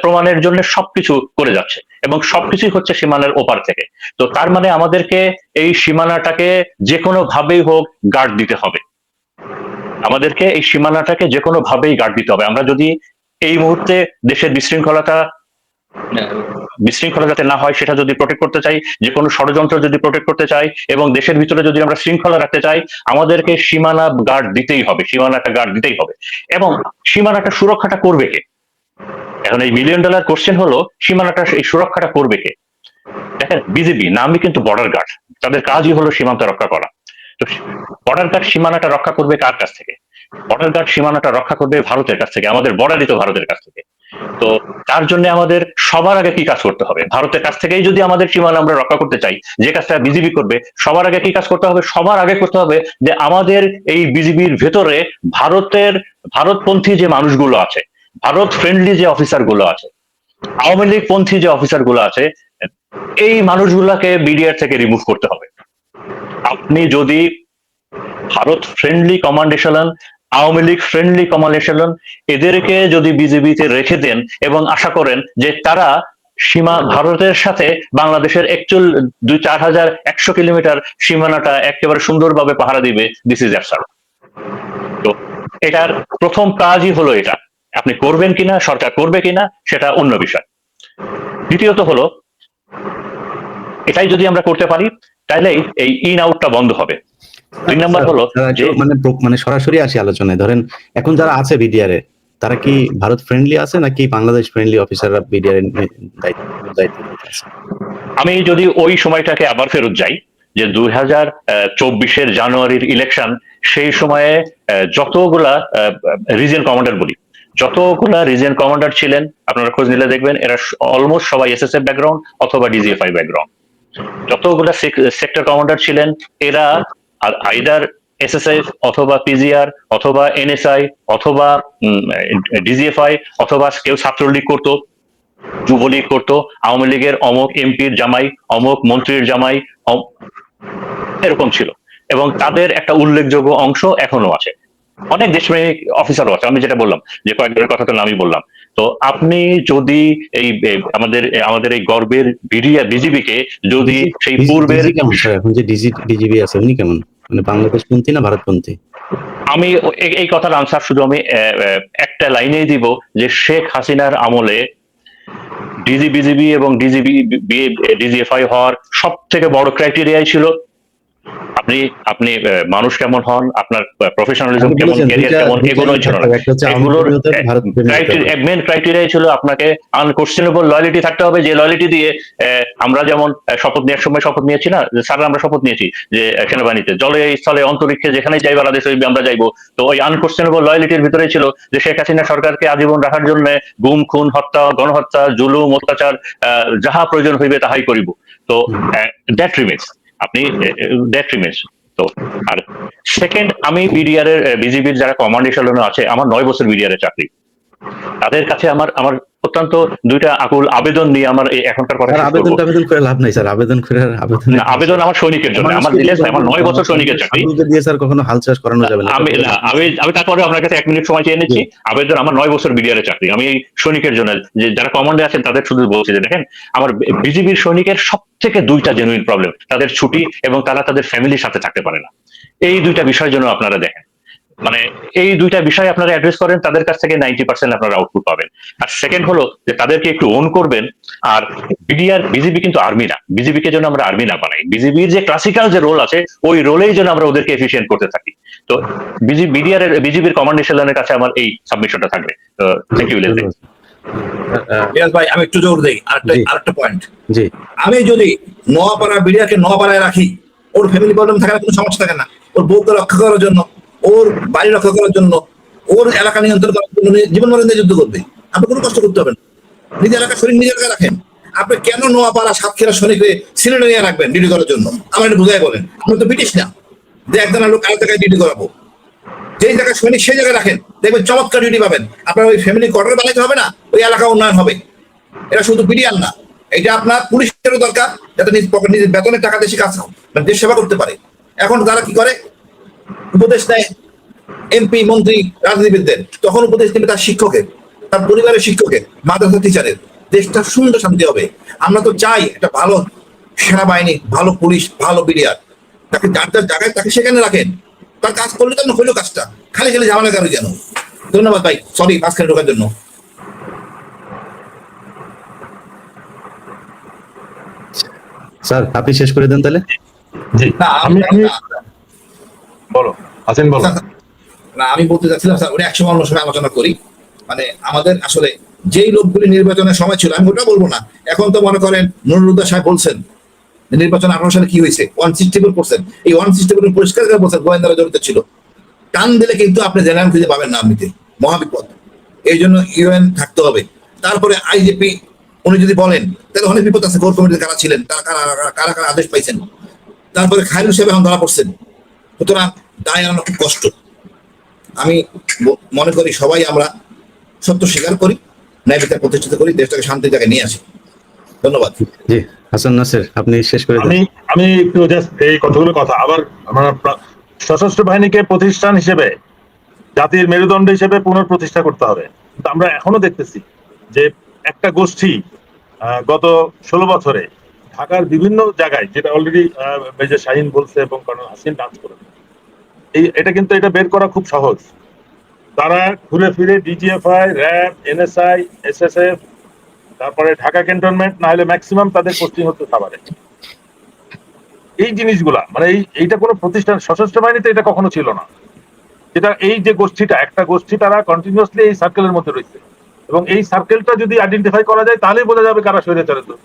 প্রমাণের জন্য সবকিছু করে যাচ্ছে, এবং সবকিছুই হচ্ছে সীমানার ওপার থেকে। তো তার মানে আমাদেরকে এই সীমানাটাকে যে কোনো ভাবেই হোক গার্ড দিতে হবে। আমাদেরকে এই সীমানাটাকে যে কোনো ভাবেই গার্ড দিতে হবে। আমরা যদি এই মুহূর্তে দেশের বিশৃঙ্খলতা যাতে না হয় সেটা যদি প্রোটেক্ট করতে চাই, যে কোনো ষড়যন্ত্র যদি প্রোটেক্ট করতে চাই, এবং দেশের ভিতরে যদি আমরা শৃঙ্খলা রাখতে চাই, আমাদেরকে সীমানা গার্ড দিতেই হবে, সীমানাটা গার্ড দিতেই হবে। এবং সীমানাটা সুরক্ষাটা করবে কে? এখন এই $1 মিলিয়ন কোশ্চেন হলো, সীমানাটা এই সুরক্ষাটা করবে কে? দেখেন, বিজেপি নামই কিন্তু বর্ডার গার্ড, তাদের কাজই হলো সীমান্ত রক্ষা করা। তো বর্ডার গার্ড সীমানাটা রক্ষা করবে কার কাছ থেকে? বর্ডার গার্ড সীমানাটা রক্ষা করবে ভারতের কাছ থেকে, আমাদের বর্ডারই তো ভারতের কাছ থেকে। তো তার জন্য আমাদের সবার আগে কি কাজ করতে হবে? ভারতের কাছ থেকেই যদি আমাদের সীমানা আমরা রক্ষা করতে চাই, যে কাজটা বিজেপি করবে, সবার আগে কি কাজ করতে হবে? সবার আগে করতে হবে যে আমাদের এই বিজেপির ভেতরে ভারতপন্থী যে মানুষগুলো আছে, ভারত ফ্রেন্ডলি যে অফিসার গুলো আছে, আওয়ামী লীগ পন্থী যে অফিসার গুলো আছে, এই মানুষগুলাকে বিডিআর থেকে রিমুভ করতে হবে। আপনি যদি Bharat friendly command echelon, Awami League friendly command echelon, এদেরকে যদি বিজেপিতে রেখে দেন এবং আশা করেন যে তারা ভারতের সাথে বাংলাদেশের 2-4,100 কিলোমিটার সীমানাটা একেবারে সুন্দরভাবে পাহারা দিবে, দিস ইজ অ্যাবসার্ড। তো এটার প্রথম কাজই হলো এটা। আপনি করবেন কিনা, সরকার করবে কিনা, সেটা অন্য বিষয়। দ্বিতীয়ত হলো, এটাই যদি আমরা করতে পারি, তাহলে এই ইন আউটটা বন্ধ হবে। 2 নাম্বার হলো যে মানে সরাসরি আসি আলোচনায়। ধরেন এখন যারা আছে বিডিআর এ, তারা কি ভারত ফ্রেন্ডলি আছে নাকি বাংলাদেশ ফ্রেন্ডলি অফিসাররা বিডিআর এর দায়িত্ব আছে? আমি যদি ওই সময়টাকে আবার ফেরত যাই, যে 2024-এর জানুয়ারির ইলেকশন, সেই সময়ে যতগুলা রিজিয়ন কমান্ডার বলি, যতগুলা রিজিয়ন কমান্ডার ছিলেন, আপনারা খোঁজ নিলে দেখবেন এরা অলমোস্ট সবাই এসএসএফ ব্যাকগ্রাউন্ড অথবা ডিজিএফআই ব্যাকগ্রাউন্ড। যতগুলা সেক্টর কমান্ডার ছিলেন, এরা আইদার এসএসএফ অথবা পিজিআর অথবা এনএসআই অথবা ডিজিএফআই, অথবা কেউ ছাত্রলীগ করতো, যুবলীগ করতো, আওয়ামী লীগের অমুক এমপির জামাই, অমুক মন্ত্রীর জামাই, এরকম ছিল। এবং তাদের একটা উল্লেখযোগ্য অংশ এখনো আছে। অনেক দেশপ্রেমিক অফিসারও আছে। আমি যেটা বললাম যে কয়েকজনের কথা তো নামই বললাম। তো আপনি যদি এই আমাদের এই গর্বের বিজিবিকে যদি সেই পূর্বের, এখন যে ডিজিবি আছে উনি কেমন? মানে বাংলাদেশপন্থী না ভারতপন্থী? আমি এই কথার আনসার শুধু আমি একটা লাইনেই দিব যে শেখ হাসিনার আমলে ডিজিবিজিবি এবং ডিজিএফআই হওয়ার সব থেকে বড় ক্রাইটেরিয়াই ছিল আপনি আপনি মানুষ কেমন হন, আপনার প্রফেশনালিজম আপনি কেমন, বলেছেন ক্যারিয়ার কেমন, এগুলোই ছিল না। একটা হচ্ছে এগুলোর ভারত মেন ক্রাইটেরিয়া ছিল আপনাকে আনকোশ্চেনেবল লয়ালিটি থাকতে হবে, যে লয়ালিটি দিয়ে আমরা যেমন শপথ নেওয়ার সময় শপথ নিয়েছি না, যে স্যার আমরা শপথ নিয়েছি যে সেনাবাহিনীতে জলে স্থলে অন্তরিক্ষে যেখানেই যাই বাংলাদেশ আমরা যাইবো, তো ওই আনকোশ্চেনেবল লয়ালিটির ভিতরে ছিল যে শেখ হাসিনা সরকারকে আজীবন রাখার জন্য গুম খুন হত্যা গণহত্যা জুলুম অত্যাচার যাহা প্রয়োজন হইবে তাহাই করিব। তো দ্যাট রিমেন্স, আপনি দ্যাট রিমেন্স। তো আর সেকেন্ড, আমি বিডিআর এর বিজিবির যারা কমান্ড এশালনে আছে, আমার 9 বছর বিডিআর এর চাকরি, তাদের কাছে আমার আমার অত্যন্ত দুইটা আকুল আবেদন নিয়ে আমার এখনকার কথা শেষ করব। আবেদন করে লাভ নাই স্যার, আবেদন না, আবেদন আমার সৈনিকের জন্য, আমার ডিটেইলস আমার 9 বছর সৈনিকের চাকরি দিয়ে স্যার কখনো হাল চাষ করানো যাবে না। আমি তারপরে আপনার কাছে 1 মিনিট সময় চেয়ে নিচ্ছি। আবেদন আমার 9 বছর বিডিআর এর চাকরি, আমি সৈনিকের জন্য, যে যারা কমান্ডে আছেন তাদের শুধু বলছি যে দেখেন, আমার বিজিবির সৈনিকের সব থেকে 2টা জেনুইন প্রবলেম, তাদের ছুটি এবং তারা তাদের ফ্যামিলির সাথে থাকতে পারে না। এই 2টা বিষয়ের জন্য আপনারা দেখেন, মানে এই 2টা বিষয় আপনারা অ্যাড্রেস করেন, তাদের কাছ থেকে 90% আপনারা আউটপুট পাবেন। আর সেকেন্ড হলো যে তাদেরকে একটু ওন করবেন। আর বিজিবি কিন্তু আর্মি না, বিজিবিকে যেন আমরা আর্মি না বানাই, বিজিবির যে ক্লাসিক্যাল যে রোল আছে ওই রোলেই যেন আমরা ওদেরকে এফিশিয়েন্ট করতে থাকি। তো বিজিবির কমান্ড এশালনের কাছে আমার এই সাবমিশনটা থাকবে। Thank you. রিয়াজ ভাই, আমি একটু জোর দেই আরেকটা পয়েন্ট। জি, আমি যদি নোয়াপাড়া বিডিআরকে নোয়াপাড়ায় রাখি, ওর ফ্যামিলি প্রবলেম থাকে না, কোনো সমস্যা থাকে না, ওর বউকে রক্ষা করার জন্য, ওর বাড়ি রক্ষা করার জন্য, ওর এলাকা নিয়ন্ত্রণ করার জন্য জীবন মরণ দিয়ে যুদ্ধ করবে, আপনি কোনো কষ্ট করতে হবেন। নিজের এলাকা শরীর নিজের এলাকায় রাখেন। আপনি কেন নোয়াপাড়া সাতক্ষীরা শরীরে সিলেটে নিয়ে রাখবেন ডিউটি করার জন্য? আমার একটু বুঝাই বলেন। আপনি তো ব্রিটিশ না যে একজনের লোক আরেক জায়গায় ডিউটি করাবো। যেই জায়গায় সৈনিক সেই জায়গায় রাখেন, দেখবেন চমৎকার ডিউটি পাবেন। আপনার ওই ফ্যামিলি কোয়ার্টার বানাইতে হবে না, ওই এলাকা উন্নয়ন হবে। এটা শুধু বিডিআর না, এটা আপনার পুলিশেরও দরকার, যাতে নিজের বেতনের টাকা দেশে কাজ মানে দেশ সেবা করতে পারে। এখন তারা কি করে, উপদেশ দেয় এমপি মন্ত্রী রাজনীতিবিদদের, তখন উপদেশ দেবে তার শিক্ষকের, তার পরিবারের শিক্ষকের, মাদ্রাসা টিচারের। দেশটা সুন্দর শান্তি হবে। আমরা তো চাই একটা ভালো সেনাবাহিনী, ভালো পুলিশ, ভালো বিডিআর। তাকে যার যার জায়গায় তাকে সেখানে রাখেন, তার কাজ করলে তো হইলো কাজটা, খালি খালি ঝামেলা কারো যেন। ধন্যবাদ ভাই, সরি মাঝখানে ঢোকার জন্য। স্যার আপনি শেষ করে দেন তাহলে। না আমি বলো আছেন বলো। না, আমি বলতে চাচ্ছিলাম স্যার, ওটা একসময় অন্য সময় আলোচনা করি। মানে আমাদের আসলে যেই লোকগুলি নির্বাচনের সময় ছিল, আমি ওটা বলবো না। এখন তো মনে করেন নুরুদ্দা সাহেব বলছেন নির্বাচন 18 সালে কি হয়েছে, 164%। এই 164 পরিষ্কার করে বলছেন গোয়েন্দারা জড়িত ছিল। টান দিলে কিন্তু আপনি জেনারেল খুঁজে পাবেন না, আপনিতে মহাবিপদ। এই জন্য ইউএন থাকতে হবে। তারপরে আইজিপি উনি যদি বলেন, তাহলে অনেক বিপদ আছে। কোর কমিটিতে কারা ছিলেন, তারা কারা কারা আদেশ পাইছেন। তারপরে খায়রুল সাহেব এখন ধরা পড়ছেন। সুতরাং দায় এড়ানো খুব কষ্ট। আমি মনে করি সবাই আমরা সত্য স্বীকার করি, ন্যায় বিচার প্রতিষ্ঠিত করি, দেশটাকে শান্তির জায়গায় নিয়ে আসি। ধন্যবাদ। জি হাসান নাসির, আপনি শেষ করে দেন। আমি একটু জাস্ট এই কতগুলো কথা আবার, আমরা সশস্ত্র বাহিনীকে প্রতিষ্ঠান হিসেবে, জাতির মেরুদণ্ড হিসেবে পুনঃপ্রতিষ্ঠা করতে হবে। কিন্তু আমরা এখনো দেখতেছি যে একটা গোষ্ঠী গত 16 বছরে ঢাকার বিভিন্ন জায়গায়, যেটা অলরেডি মেজর শাহিন বলছে এবং কর্নেল হাসিন ডান্স করেছে, এটা কিন্তু এটা বের করা খুব সহজ। তারা ঘুরে ফিরে ডিজিএফআই, র্যাব, এনএসআই, এসএসএফ, তারপরে ঢাকা ক্যান্টনমেন্ট, না হলে ম্যাক্সিমাম তাদের পোস্টিং হচ্ছে সাভারে। এই জিনিসগুলা মানে এইটা কোনো প্রতিষ্ঠান, সশস্ত্র বাহিনীতে এটা কখনো ছিল না। যেটা এই যে গোষ্ঠীটা, একটা গোষ্ঠী তারা কন্টিনিউয়াসলি এই সার্কেলের মধ্যে রয়েছে, এবং এই সার্কেলটা যদি আইডেন্টিফাই করা যায় তাহলেই বোঝা যাবে কারা স্বৈরাচারের দোষ।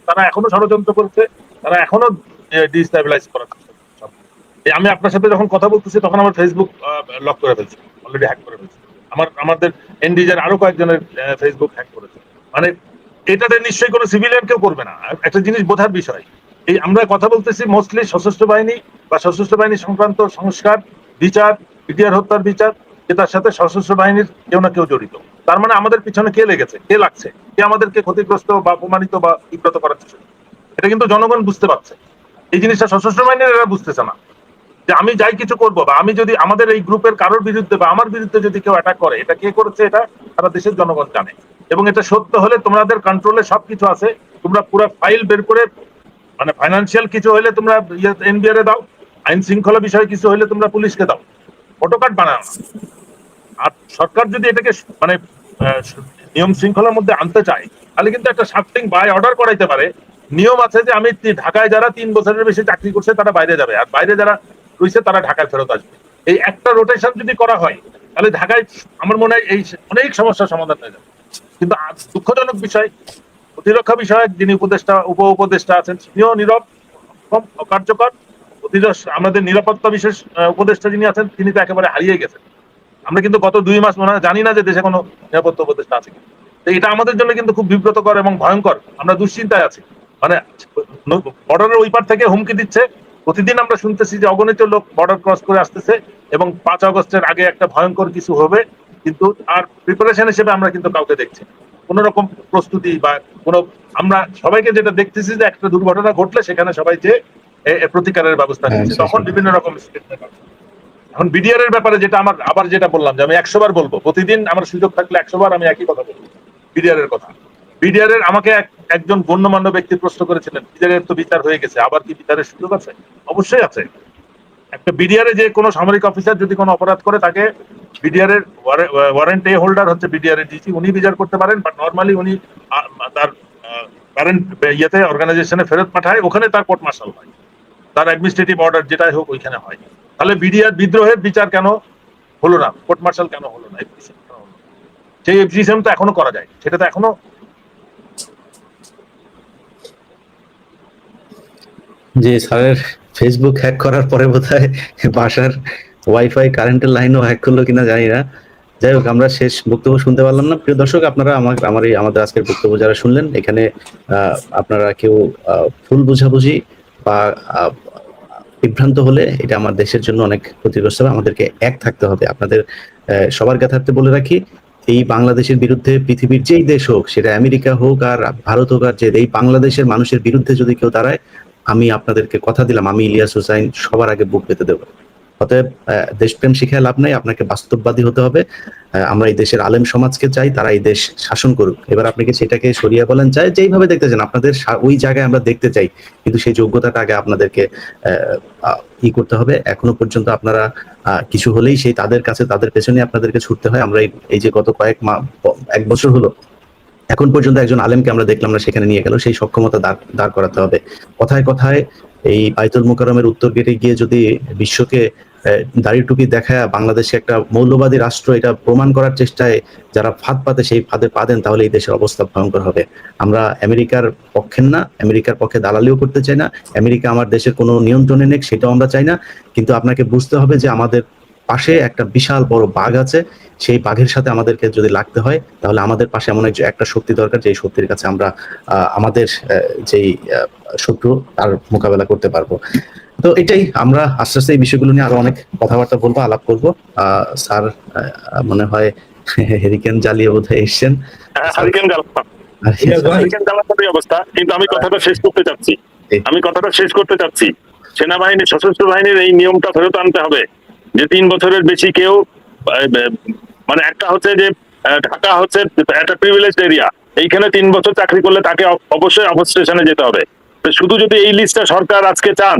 তারা এখনো ষড়যন্ত্র করছে, তারা এখনো ডিস্টেবিলাইজ করার চেষ্টা করছে। আমি আপনার সাথে যখন কথা বলতেছি তখন আমার ফেসবুক লক করে ফেলছে, অলরেডি হ্যাক করে ফেলছে। আমাদের এনডিজের আরো কয়েকজনের ফেসবুক হ্যাক করেছে। মানে এটাতে নিশ্চয়ই কোনো সিভিলিয়ান কেউ করবে না। একটা জিনিস বোঝার বিষয়, এই আমরা কথা বলতেছি মোস্টলি সশস্ত্র বাহিনী বা সশস্ত্র বাহিনী সংক্রান্ত সংস্কার, বিচার, বিডিআর হত্যার বিচার, যেটার সাথে সশস্ত্র বাহিনীর কেউ না কেউ জড়িত। তার মানে আমাদের পিছনে কে লেগেছে, কে লাগছে, কে আমাদেরকে ক্ষতিগ্রস্ত বা অপমানিত বা বিব্রত করার চেষ্টা করছে। এটা কিন্তু জনগণ বুঝতে পারছে। এই জিনিসটা সশস্ত্র বাহিনীর এরা বুঝতেছে না, যে আমি যাই কিছু করবো, বা আমি যদি আমাদের এই গ্রুপের কারোর বিরুদ্ধে বা আমার বিরুদ্ধে যদি কেউ অ্যাটাক করে, এটা কে করেছে এটা সারা দেশের জনগণ জানে। এবং এটা সত্য হলে তোমাদের কন্ট্রোলে সবকিছু আছে, তোমরা পুরো ফাইল বের করে, মানে ফাইন্যান্সিয়াল কিছু হলে তোমরা এনবিআর এ দাও, আইন শৃঙ্খলা বিষয়ে কিছু হলে তোমরা পুলিশকে দাও। ভোটার কার্ড বানায় না। আর সরকার যদি এটাকে মানে নিয়ম শৃঙ্খলার মধ্যে আনতে চায়, তাহলে কিন্তু একটা শাফটিং বাই অর্ডার করাইতে পারে। নিয়ম আছে যে আমি ঢাকায় যারা 3 বছরের বেশি চাকরি করছে তারা বাইরে যাবে, আর বাইরে যারা রয়েছে তারা ঢাকায় ফেরত আসবে। এই একটা রোটেশন যদি করা হয়, তাহলে ঢাকায় আমার মনে হয় এই অনেক সমস্যার সমাধান হয়ে যাবে। কিন্তু দুঃখজনক বিষয়, প্রতিরক্ষা বিষয়ক যিনি উপদেষ্টা আছেন, তিনিও নীরব, অকার্যকর। আমাদের নিরাপত্তা বিশেষ উপদেষ্টা যিনি আছেন, তিনি তো একেবারে হারিয়ে গেছেন। আমরা কিন্তু গত 2 মাস মনে হয় জানি না যে দেশে কোনো নিরাপত্তা উপদেষ্টা আছে কিনা। তো এটা আমাদের জন্য কিন্তু খুব বিব্রতকর এবং ভয়ঙ্কর। আমরা দুশ্চিন্তায় আছি। মানে বর্ডারের ওই পার থেকে হুমকি দিচ্ছে। প্রতিদিন আমরা শুনতেছি যে অগণিত লোক বর্ডার ক্রস করে আসতেছে এবং 5 আগস্টের আগে একটা ভয়ঙ্কর কিছু হবে, কিন্তু আর প্রিপারেশন হিসেবে আমরা কিন্তু কাউকে দেখছি না। কোন রকম প্রস্তুতি বা কোনো, আমরা সবাইকে যেটা দেখতেছি যে একটা দুর্ঘটনা ঘটলে সেখানে সবাই যে প্রতিকারের ব্যবস্থা নিচ্ছে, তখন বিভিন্ন রকম স্টেটমেন্ট আছে। এখন বিডিআর এর ব্যাপারে যেটা আমার আবার যেটা বললাম যে আমি 100 বার বলবো, প্রতিদিন আমার সুযোগ থাকলে 100 বার আমি একই কথা বলবো বিডিআর এর কথা। বিডিআর এর আমাকে একজন গণ্যমান্য ব্যক্তি প্রশ্ন করেছিলেন, বিডিআর এর তো বিচার হয়ে গেছে, আবার কি বিচারের সুযোগ আছে? অবশ্যই আছে। একটা বিডিআর এ যে কোনো সামরিক অফিসার যদি কোনো অপরাধ করে, তাকে বিডিআর এর ওয়ারেন্ট এ হোল্ডার হচ্ছে বিডিআর এর ডিসি, উনি বিচার করতে পারেন। বাট নরমালি উনি তার প্যারেন্ট ইয়েতে অর্গানাইজেশনে ফেরত পাঠায়, ওখানে তার কোর্ট মার্শাল হয়, তার অ্যাডমিনিস্ট্রেটিভ অর্ডার যেটাই হোক ওইখানে হয়। তাহলে বিডিআর বিদ্রোহের বিচার কেন হলো না, কোর্ট মার্শাল কেন হলো না, সেই এক্সিকিউশন তো এখনো করা যায়, সেটা তো এখনো। যে স্যারের ফেসবুক হ্যাক করার পরে বোধহয় বাসার ওয়াইফাই কারেন্টের লাইনও হ্যাক করলো কিনা জানি না। যাই হোক, আমরা শেষ বক্তব্য শুনতে পারলাম না। প্রিয় দর্শক, আপনারা আমাদের আজকের বক্তব্য যারা শুনলেন, এখানে আপনারা কেউ ভুল বুঝাবুঝি বা বিভ্রান্ত হলে এটা আমার দেশের জন্য অনেক ক্ষতিগ্রস্ত হবে। আমাদেরকে এক থাকতে হবে। আপনাদের সবার কথাতে বলে রাখি, এই বাংলাদেশের বিরুদ্ধে পৃথিবীর যেই দেশ হোক, সেটা আমেরিকা হোক আর ভারত হোক, আর যে এই বাংলাদেশের মানুষের বিরুদ্ধে যদি কেউ দাঁড়ায়, আমি আপনাদেরকে কথা দিলাম, আমি ইলিয়াস হোসাইন সবার আগে বুক পেতে দেবো। অতএব দেশপ্রেম শিখে লাভ নাই, আপনাকে বাস্তববাদী হতে হবে। আমরা এই দেশের আলেম সমাজকে চাই, তারা এই দেশ শাসন করুক। এবার আপনি কি সেটাকে সরিয়ে বলেন চাই, যেইভাবে দেখতে চান, আপনাদের ওই জায়গায় আমরা দেখতে চাই, কিন্তু সেই যোগ্যতাটা আগে আপনাদেরকে করতে হবে। এখনো পর্যন্ত আপনারা কিছু হলেই সেই তাদের কাছে, তাদের পেছনে আপনাদেরকে ছুটতে হয়। আমরা এই যে গত এক বছর হলো, এখন পর্যন্ত একজন আলেমকে আমরা দেখলাম না, সেখানে নিয়ে গেল। সেই সক্ষমতা দাঁড় করাতে হবে। কথায় কথায় এই বাইতুল মোকাররমের উত্তর গেটে গিয়ে যদি বিশ্বকে দাড়ি টুপি দেখায় বাংলাদেশে একটা মৌলবাদী রাষ্ট্র, এটা প্রমাণ করার চেষ্টায় যারা ফাঁদ পাতে, সেই ফাঁদে পা দেন, তাহলে এই দেশের অবস্থা ভয়ঙ্কর হবে। আমরা আমেরিকার পক্ষের না, আমেরিকার পক্ষে দালালিও করতে চাই না। আমেরিকা আমার দেশের কোনো নিয়ন্ত্রণে নেই, সেটাও আমরা চাই না। কিন্তু আপনাকে বুঝতে হবে যে আমাদের পাশে একটা বিশাল বড় বাঘ আছে। সেই বাঘের সাথে আমাদেরকে যদি লাগতে হয়, তাহলে আমাদের পাশে এমন একটা শক্তি দরকার, যে শক্তির কাছে আমরা আমাদের যেই শত্রু, তার মোকাবেলা করতে পারবো। তো এটাই, আমরা আস্তে আস্তে এই বিষয়গুলো নিয়ে আরো অনেক কথাবার্তা বলবো, আলাপ করবো। স্যার মনে হয় হেরিকেন জ্বালিয়ে বোধহয় এসছেন। হারিকেন জ্বালানোর অবস্থা। কিন্তু আমি কথাটা শেষ করতে চাচ্ছি। সেনাবাহিনী, সশস্ত্র বাহিনীর এই নিয়মটা ফেরত আনতে হবে যে 3 বছরের বেশি কেউ, মানে একটা হচ্ছে যে ঢাকা হচ্ছে একটা প্রিভিলেজড এরিয়া, এইখানে 3 বছর চাকরি করলে তাকে অবশ্যই অফ স্টেশনে যেতে হবে। শুধু যদি এই লিস্টটা সরকার আজকে চান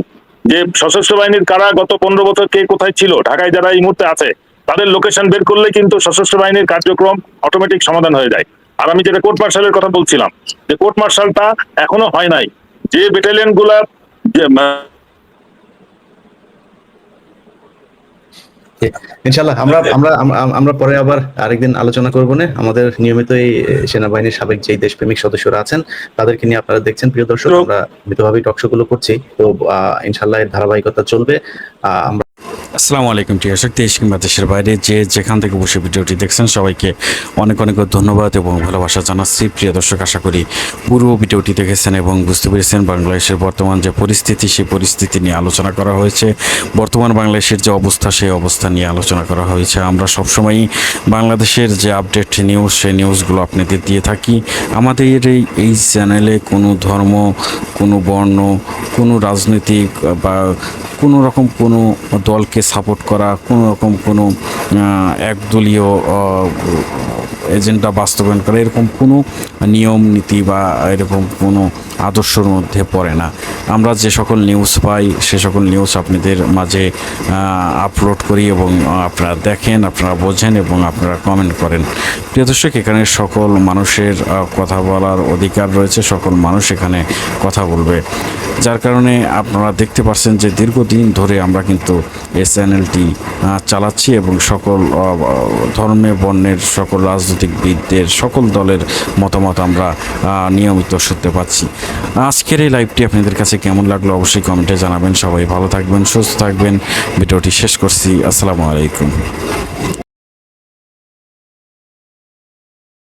যে সশস্ত্র বাহিনীর কারা গত 15 বছর কে কোথায় ছিল, ঢাকায় যারা এই মুহূর্তে আছে, তাদের লোকেশন বের করলে কিন্তু সশস্ত্র বাহিনীর কার্যক্রম অটোমেটিক সমাধান হয়ে যায়। আর আমি যেটা কোর্ট মার্শালের কথা বলছিলাম, যে কোর্ট মার্শালটা এখনো হয় নাই। যে ব্যাটালিয়ন গুলা ইনশাআল্লাহ আমরা পরে আবার আরেকদিন আলোচনা করবো না। আমাদের নিয়মিত এই সেনাবাহিনীর সাবেক যেই দেশপ্রেমিক সদস্যরা আছেন, তাদেরকে নিয়ে আপনারা দেখছেন। প্রিয় দর্শক, আমরা মিতভাবেই টকশো গুলো করছি, তো ইনশাআল্লাহ এর ধারাবাহিকতা চলবে। আমরা আসসালামু আলাইকুম প্রিয় দর্শক, দেশ কিংবা দেশের বাইরে যে যেখান থেকে বসে ভিডিওটি দেখছেন, সবাইকে অনেক অনেক ধন্যবাদ এবং ভালোবাসা জানাচ্ছি। প্রিয় দর্শক, আশা করি পুরো ভিডিওটি দেখেছেন এবং বুঝতে পেরেছেন বাংলাদেশের বর্তমান যে পরিস্থিতি, সেই পরিস্থিতি নিয়ে আলোচনা করা হয়েছে। বর্তমান বাংলাদেশের যে অবস্থা, সেই অবস্থা নিয়ে আলোচনা করা হয়েছে। আমরা সবসময়ই বাংলাদেশের যে আপডেট নিউজ, সেই নিউজগুলো আপনাদের দিয়ে থাকি। আমাদের এই চ্যানেলে কোনো ধর্ম, কোনো বর্ণ, কোনো রাজনৈতিক বা কোনো রকম কোনো দলকে সাপোর্ট করা, কোনো রকম কোনো একদলীয় এজেন্ডা বাস্তবায়ন করা এরকম কোনো নিয়ম নীতি বা এরকম কোনো আদর্শের মধ্যে পড়ে না। আমরা যে সকল নিউজ পাই সে সকল নিউজ আপনাদের মাঝে আপলোড করি এবং আপনারা দেখেন, আপনারা বোঝেন এবং আপনারা কমেন্ট করেন। প্রিয় দর্শক, এখানে সকল মানুষের কথা বলার অধিকার রয়েছে, সকল মানুষ এখানে কথা বলবে, যার কারণে আপনারা দেখতে পাচ্ছেন যে দীর্ঘদিন ধরে আমরা কিন্তু এই চ্যানেলটি চালাচ্ছি এবং সকল ধর্মে বর্ণের সকল রাজনৈতিকবিদদের সকল দলের মতামত আমরা নিয়মিত শুনতে পাচ্ছি। আজকের এই লাইভটি আপনাদের কাছে কেমন লাগলো অবশ্যই কমেন্টে জানাবেন। সবাই ভালো থাকবেন, সুস্থ থাকবেন। ভিডিওটি শেষ করছি। আসসালামু আলাইকুম।